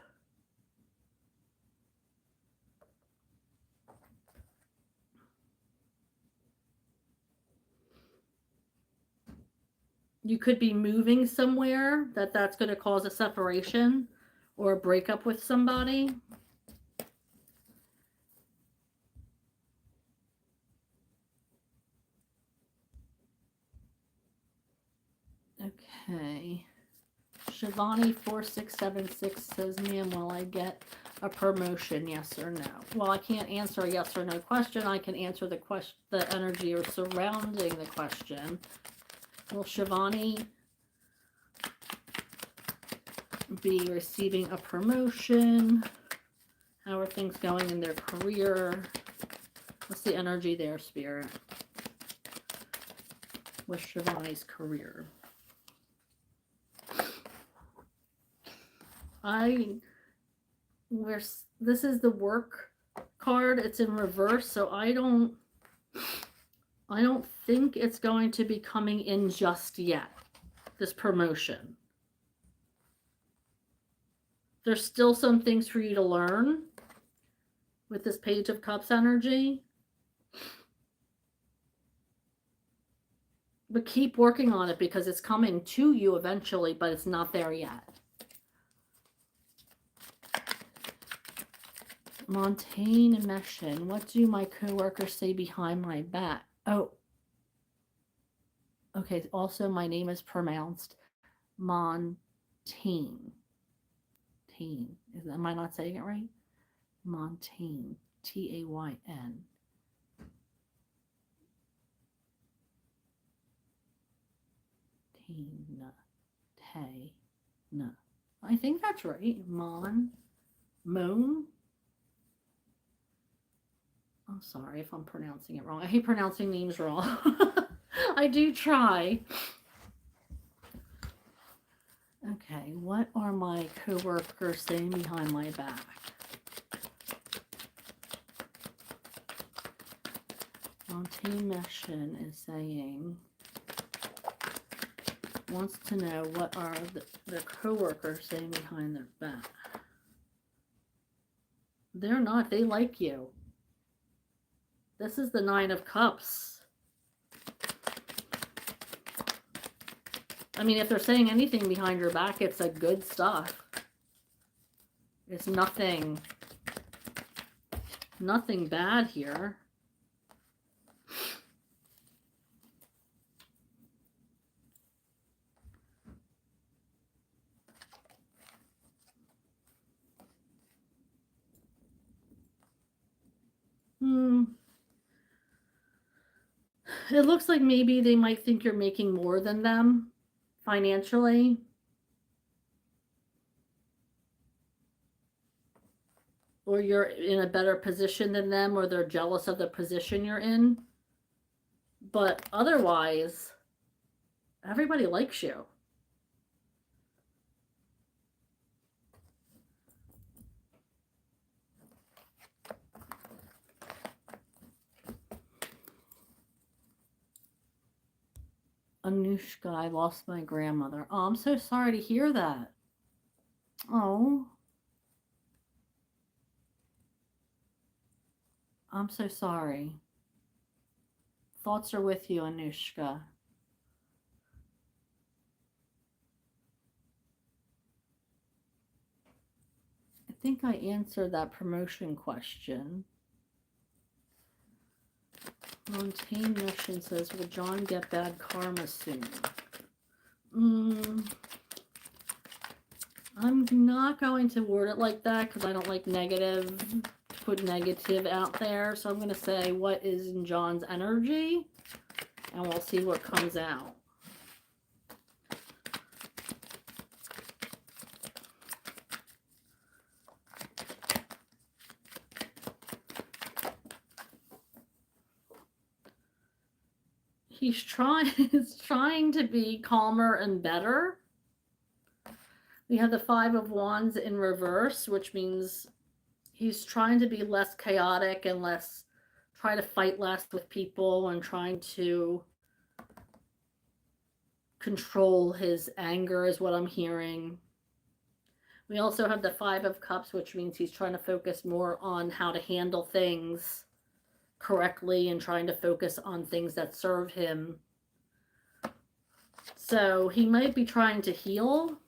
You could be moving somewhere that's going to cause a separation or a breakup with somebody. Okay. Shivani 4676 says, ma'am, will I get a promotion, yes or no? Well, I can't answer a yes or no question. I can answer the question, the energy or surrounding the question. Will Shivani be receiving a promotion? How are things going in their career? What's the energy there, Spirit? With Shivani's career. This is the work card. It's in reverse, so I don't think it's going to be coming in just yet, this promotion. There's still some things for you to learn with this Page of Cups energy. But keep working on it because it's coming to you eventually, but it's not there yet. Montaigne Meshin. What do my coworkers say behind my back? Oh. Okay, also my name is pronounced Montaigne. Am I not saying it right? Montaigne. T-A-Y-N. No. I think that's right. Moon. I'm sorry if I'm pronouncing it wrong. I hate pronouncing names wrong. I do try. Okay, what are my coworkers saying behind my back? Montaigne Meshin is saying, wants to know what are the coworkers saying behind their back. They're not. They like you. This is the Nine of Cups. I mean, if they're saying anything behind your back, it's a good stuff. It's nothing bad here. It looks like maybe they might think you're making more than them financially. Or you're in a better position than them, or they're jealous of the position you're in. But otherwise, everybody likes you. Anushka, I lost my grandmother. Oh, I'm so sorry to hear that. Oh. I'm so sorry. Thoughts are with you, Anushka. I think I answered that promotion question. Montaigne Mission says, will John get bad karma soon? I'm not going to word it like that because I don't like put negative out there. So I'm going to say what is in John's energy, and we'll see what comes out. He's trying to be calmer and better. We have the Five of Wands in reverse, which means he's trying to be less chaotic and try to fight less with people and trying to control his anger is what I'm hearing. We also have the Five of Cups, which means he's trying to focus more on how to handle things correctly and trying to focus on things that serve him. So he might be trying to heal.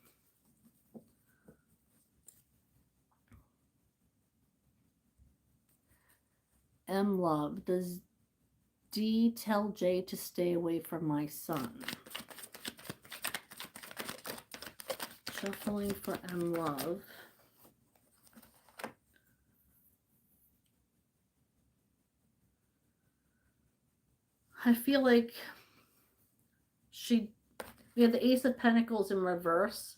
M Love, does D tell J to stay away from my son? Shuffling for M Love. I feel like we have the Ace of Pentacles in reverse.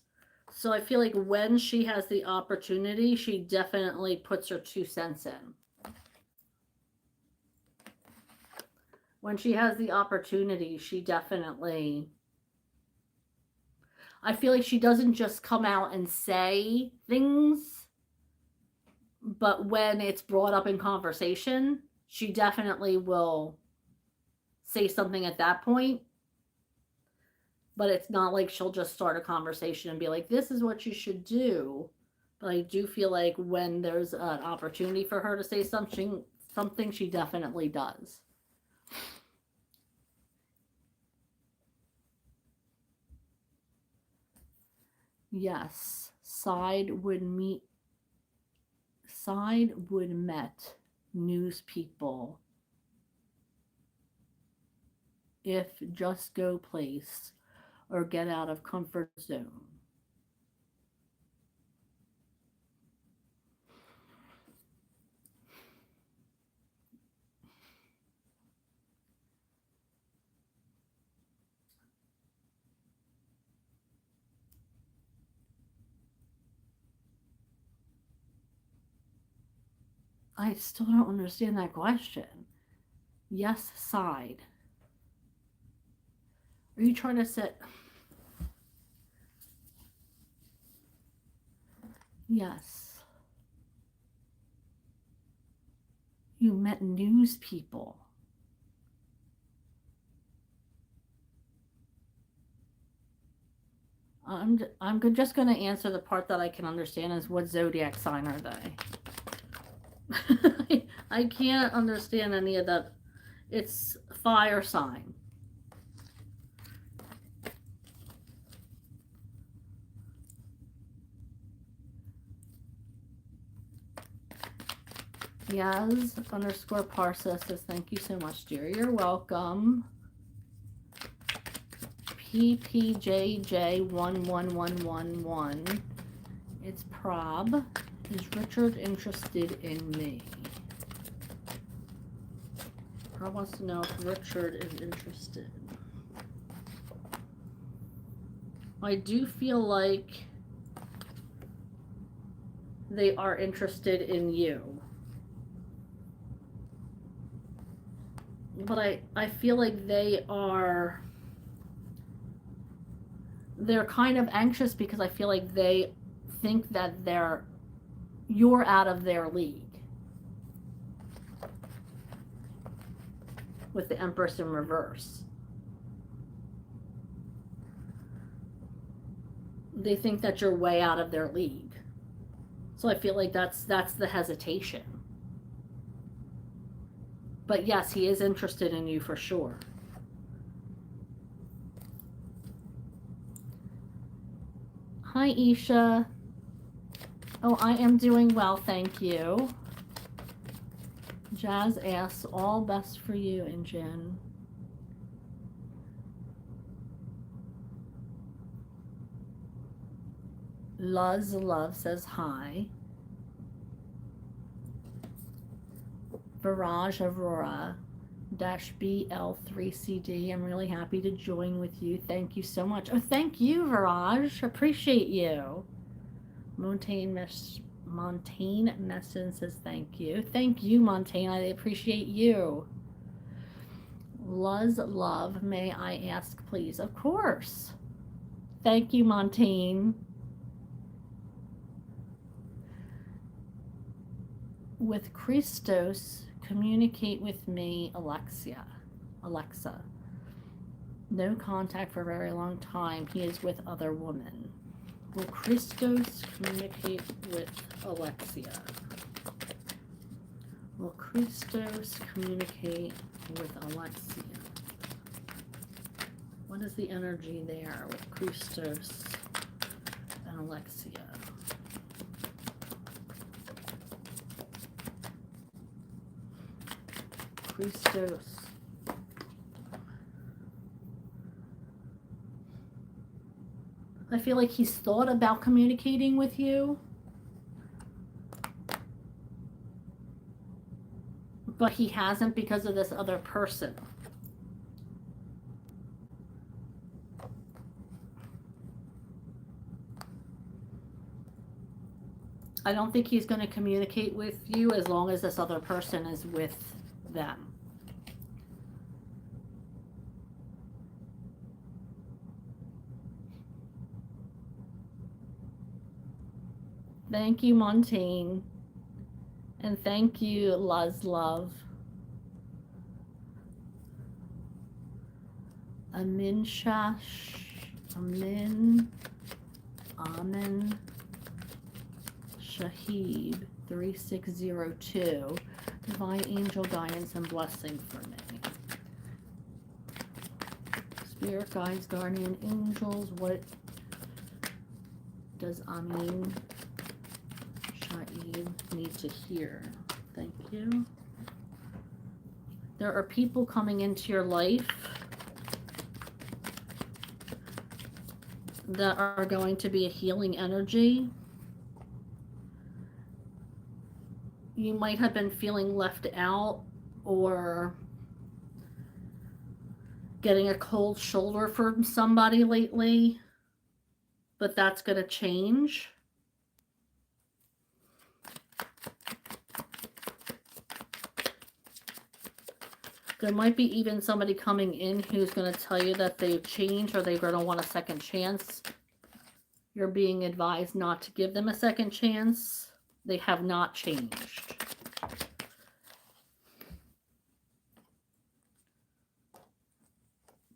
So I feel like when she has the opportunity, she definitely puts her 2 cents in. When she has the opportunity, she definitely... I feel like she doesn't just come out and say things, but when it's brought up in conversation, she definitely will say something at that point. But it's not like she'll just start a conversation and be like, this is what you should do. But I do feel like when there's an opportunity for her to say something she definitely does. Yes, side would met news people if just go place or get out of comfort zone. I still don't understand that question. Yes, side. Are you trying to set... Yes. You met news people. I'm just going to answer the part that I can understand is what zodiac sign are they? I can't understand any of that. It's fire sign. Yaz _ Parsa says, thank you so much, dear. You're welcome. PPJJ11111. It's Prob. Is Richard interested in me? Prob wants to know if Richard is interested. I do feel like they are interested in you. But I feel like they're kind of anxious because I feel like they think that you're out of their league. With the Empress in reverse. They think that you're way out of their league. So I feel like that's the hesitation. But yes, he is interested in you for sure. Hi, Isha. Oh, I am doing well, thank you. Jazz asks, all best for you and Jen. Luz Love says hi. Viraj Aurora -BL3CD. I'm really happy to join with you. Thank you so much. Oh, thank you, Viraj. Appreciate you. Montaigne Messon says thank you. Thank you, Montaigne. I appreciate you. Luz Love, may I ask, please? Of course. Thank you, Montaigne. With Christos, communicate with me, Alexa. No contact for a very long time. He is with other women. Will Christos communicate with Alexia? Will Christos communicate with Alexia? What is the energy there with Christos and Alexia? Christos. I I feel like he's thought about communicating with you, but he hasn't because of this other person. I don't think he's going to communicate with you as long as this other person is with them. Thank you, Montaigne. And thank you, Love. Amin Shahid 3602. Divine angel guidance and blessing for me. Spirit guides, guardian angels. What does Amin Shahid need to hear? Thank you. There are people coming into your life that are going to be a healing energy. You might have been feeling left out or getting a cold shoulder from somebody lately, but that's going to change. There might be even somebody coming in who's going to tell you that they've changed or they're going to want a second chance. You're being advised not to give them a second chance. They have not changed.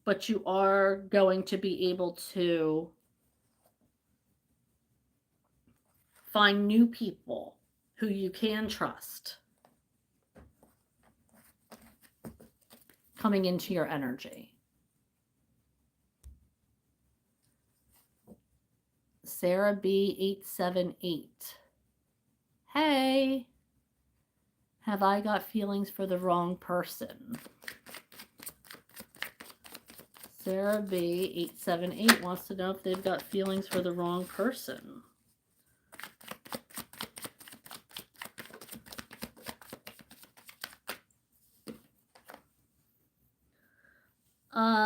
But you are going to be able to find new people who you can trust coming into your energy. Sarah B.E.E. Hey, have I got feelings for the wrong person? Sarah B.E.E. wants to know if they've got feelings for the wrong person.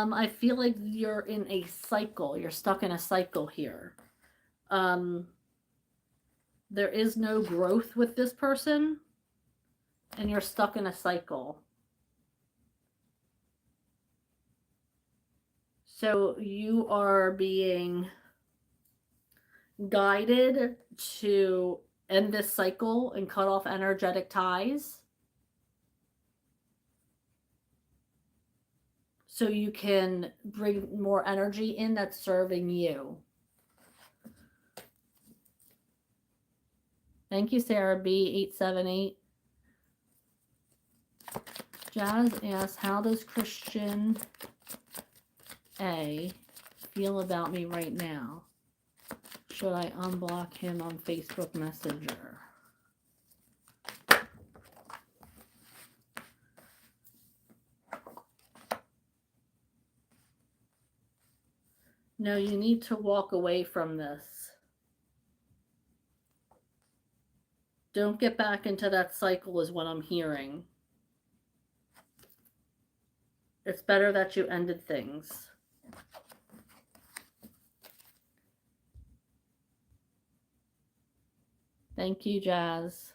I feel like you're in a cycle. You're stuck in a cycle here. There is no growth with this person, and you're stuck in a cycle. So you are being guided to end this cycle and cut off energetic ties so you can bring more energy in that's serving you. Thank you, Sarah B.878. Jazz asks, how does Christian A feel about me right now? Should I unblock him on Facebook Messenger? No, you need to walk away from this. Don't get back into that cycle is what I'm hearing. It's better that you ended things. Thank you, Jazz.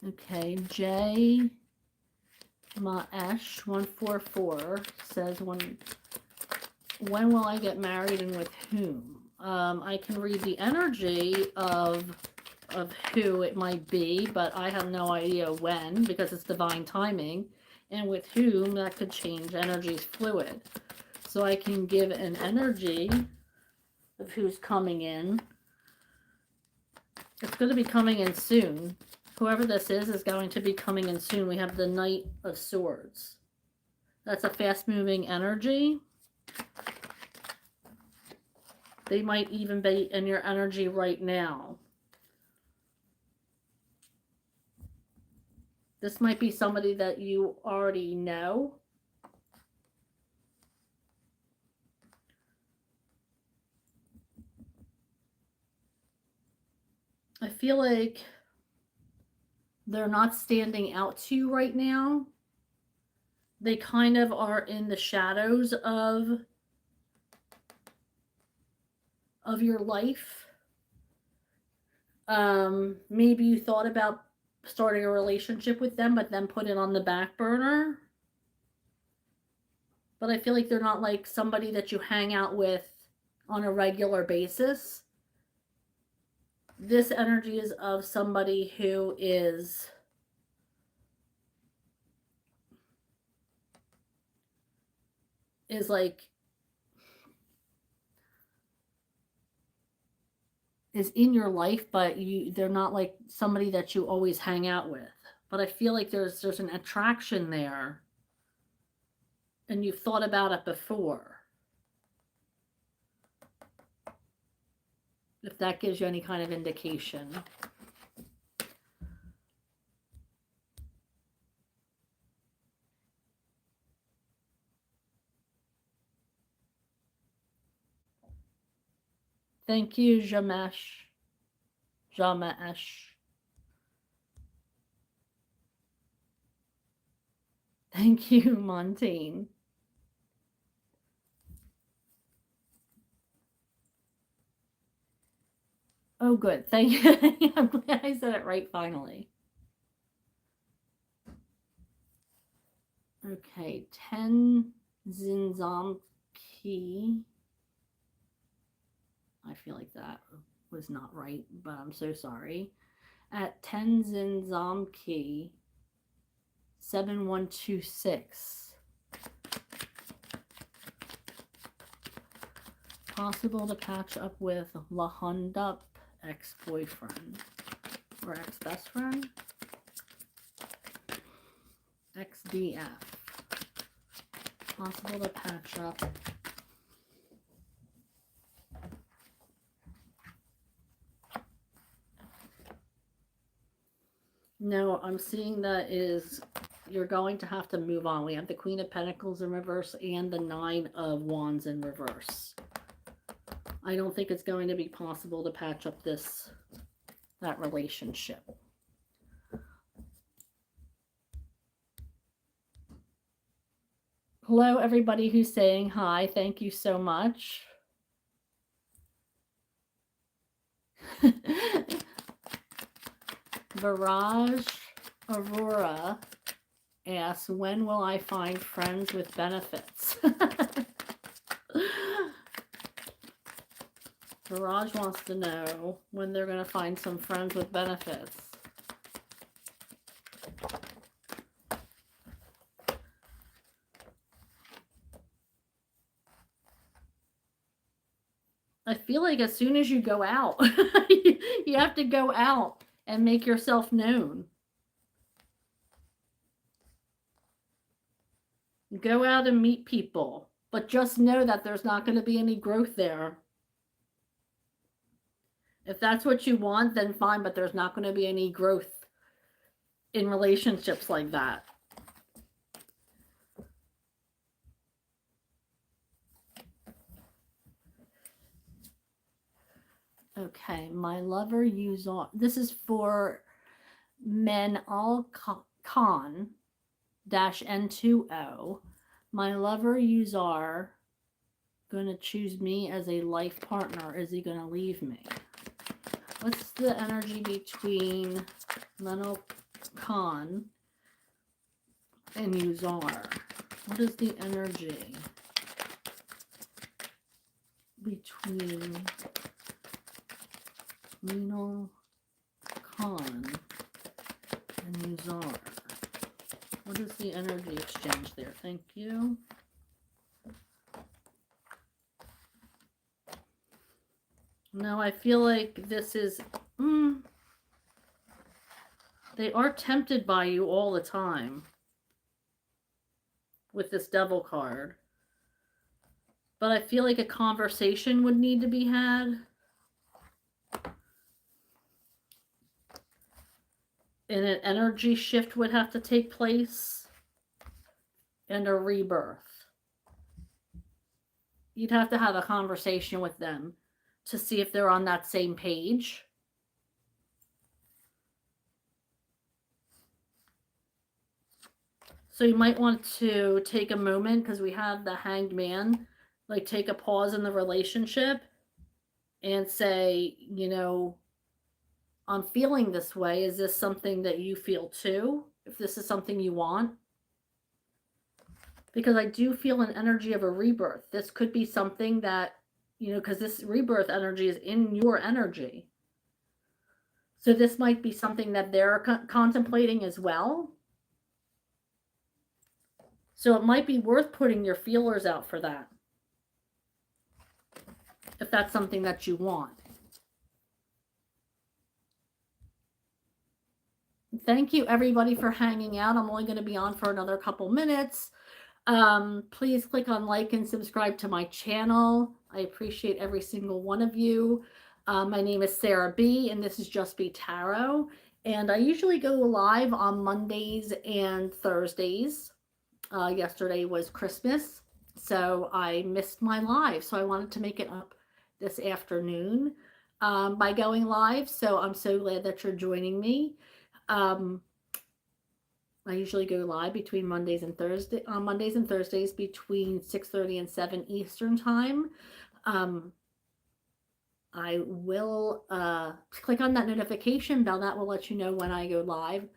Okay, J Maesh 144 says, when will I get married and with whom? I can read the energy of who it might be, but I have no idea when because it's divine timing. And with whom, that could change. Energy is fluid. So I can give an energy of who's coming in. It's going to be coming in soon. Whoever this is going to be coming in soon. We have the Knight of Swords. That's a fast-moving energy. They might even be in your energy right now. This might be somebody that you already know. I feel like they're not standing out to you right now. They kind of are in the shadows of your life. Maybe you thought about starting a relationship with them, but then put it on the back burner. But I feel like they're not like somebody that you hang out with on a regular basis. This energy is of somebody who is like is in your life, but they're not like somebody that you always hang out with. But I feel like there's an attraction there, and you've thought about it before. If that gives you any kind of indication. Thank you, Jamesh. Jamesh. Thank you, Montaigne. Oh, good. Thank you. I'm glad I said it right finally. Okay, 10 Zinzamki. I feel like that was not right, but I'm so sorry. At 10 Zinzamki 7126. Possible to patch up with Lahandup ex-boyfriend or ex-best friend? Ex-BF. Possible to patch up. No, I'm seeing that is you're going to have to move on. We have the Queen of Pentacles in reverse and the Nine of Wands in reverse. I don't think it's going to be possible to patch up that relationship. Hello, everybody who's saying hi. Thank you so much. Viraj Aurora asks, when will I find friends with benefits? Viraj wants to know when they're going to find some friends with benefits. I feel like as soon as you go out, you have to go out and make yourself known. Go out and meet people, but just know that there's not going to be any growth there. If that's what you want, then fine, but there's not going to be any growth in relationships like that. Okay, my lover use on. This is for men all con -N20. My lover user gonna choose me as a life partner. Is he gonna leave me? What's the energy between Leno Khan and Uzar? What is the energy between Leno Khan and Uzar? What is the energy exchange there? Thank you. No, I feel like this is... they are tempted by you all the time with this Devil card. But I feel like a conversation would need to be had. And an energy shift would have to take place. And a rebirth. You'd have to have a conversation with them to see if they're on that same page. So you might want to take a moment, because we have the Hanged Man, like take a pause in the relationship and say, I'm feeling this way. Is this something that you feel too? If this is something you want? Because I do feel an energy of a rebirth. This could be something that, because this rebirth energy is in your energy. So this might be something that they're contemplating as well. So it might be worth putting your feelers out for that, if that's something that you want. Thank you everybody for hanging out. I'm only going to be on for another couple minutes. Please click on like and subscribe to my channel. I appreciate every single one of you. My name is Sarah B, and this is Just Be Tarot. And I usually go live on Mondays and Thursdays. Yesterday was Christmas, so I missed my live. So I wanted to make it up this afternoon by going live. So I'm so glad that you're joining me. I usually go live between Mondays and Thursdays between 6:30 and 7 Eastern time. I will click on that notification bell. That will let you know when I go live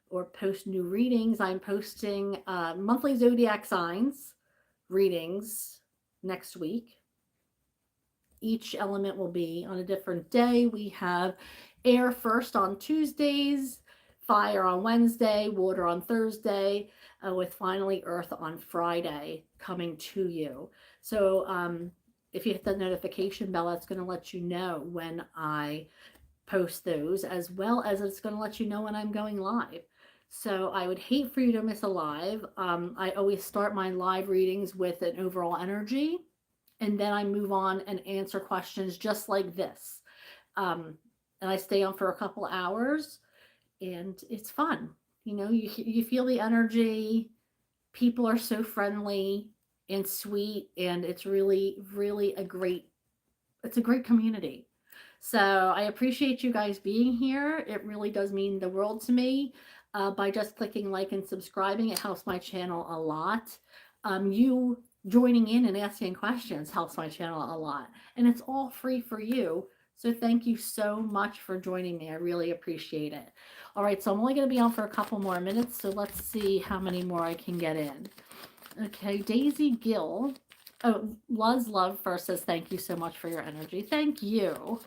or post new readings. I'm posting monthly zodiac signs readings next week. Each element will be on a different day. We have air first on Tuesdays, fire on Wednesday, water on Thursday, with finally earth on Friday coming to you. So if you hit the notification bell, that's going to let you know when I post those, as well as it's going to let you know when I'm going live. So I would hate for you to miss a live. I always start my live readings with an overall energy, and then I move on and answer questions just like this. And I stay on for a couple hours, and it's fun. You feel the energy. People are so friendly and sweet, and it's really, really a great community. So I appreciate you guys being here. It really does mean the world to me. By just clicking like and subscribing, it helps my channel a lot. You joining in and asking questions helps my channel a lot. And it's all free for you. So thank you so much for joining me. I really appreciate it. All right, so I'm only going to be on for a couple more minutes. So let's see how many more I can get in. Okay, Daisy Gill. Oh, Luz Love first says thank you so much for your energy. Thank you.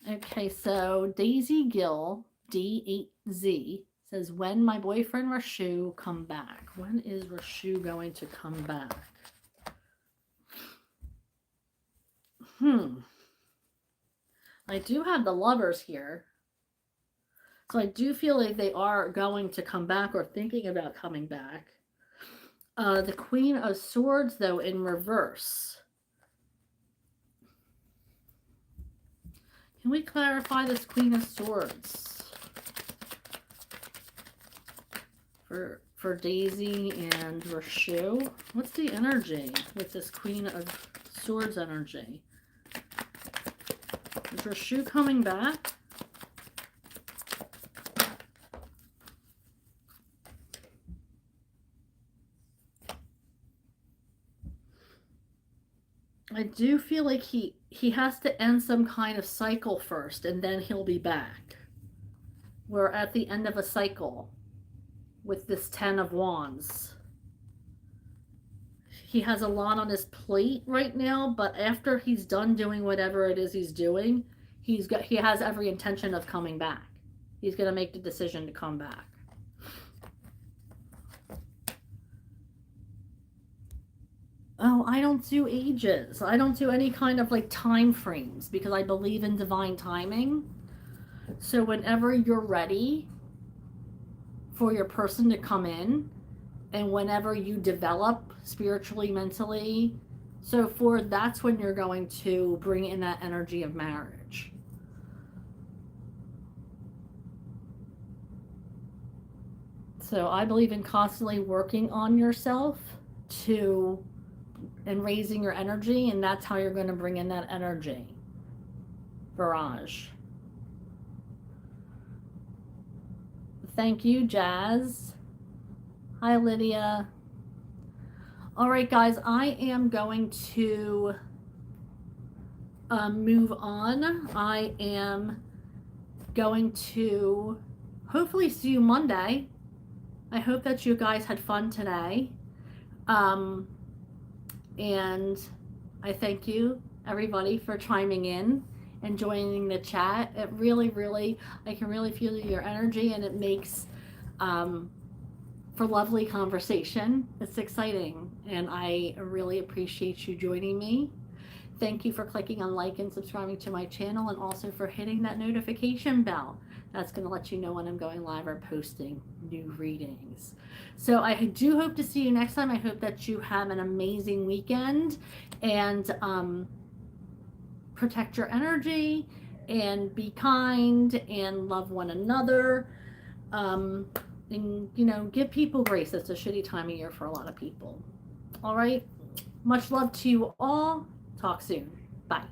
Okay, so Daisy Gill, D8Z, says, when my boyfriend Rashu come back? When is Rashu going to come back? I do have the Lovers here. So I do feel like they are going to come back or thinking about coming back. The Queen of Swords, though, in reverse. Can we clarify this Queen of Swords for Daisy and Rashu? What's the energy with this Queen of Swords energy? Is Rashu coming back? I do feel like he has to end some kind of cycle first, and then he'll be back. We're at the end of a cycle with this 10 of Wands. He has a lot on his plate right now, but after he's done doing whatever it is he's doing, he has every intention of coming back. He's going to make the decision to come back. Oh, I don't do ages. I don't do any kind of like time frames because I believe in divine timing. So whenever you're ready for your person to come in, and whenever you develop spiritually, mentally, so forth, that's when you're going to bring in that energy of marriage. So I believe in constantly working on yourself and raising your energy, and that's how you're going to bring in that energy. Barrage. Thank you, Jazz. Hi, Lydia. All right, guys, I am going to move on. I am going to hopefully see you Monday. I hope that you guys had fun today. Um, and I thank you, everybody, for chiming in and joining the chat. It really, really, I can really feel your energy, and it makes for lovely conversation. It's exciting, and I really appreciate you joining me. Thank you for clicking on like and subscribing to my channel, and also for hitting that notification bell. That's going to let you know when I'm going live or posting new readings. So I do hope to see you next time. I hope that you have an amazing weekend, and protect your energy, and be kind, and love one another. And give people grace. It's a shitty time of year for a lot of people. All right. Much love to you all. Talk soon. Bye.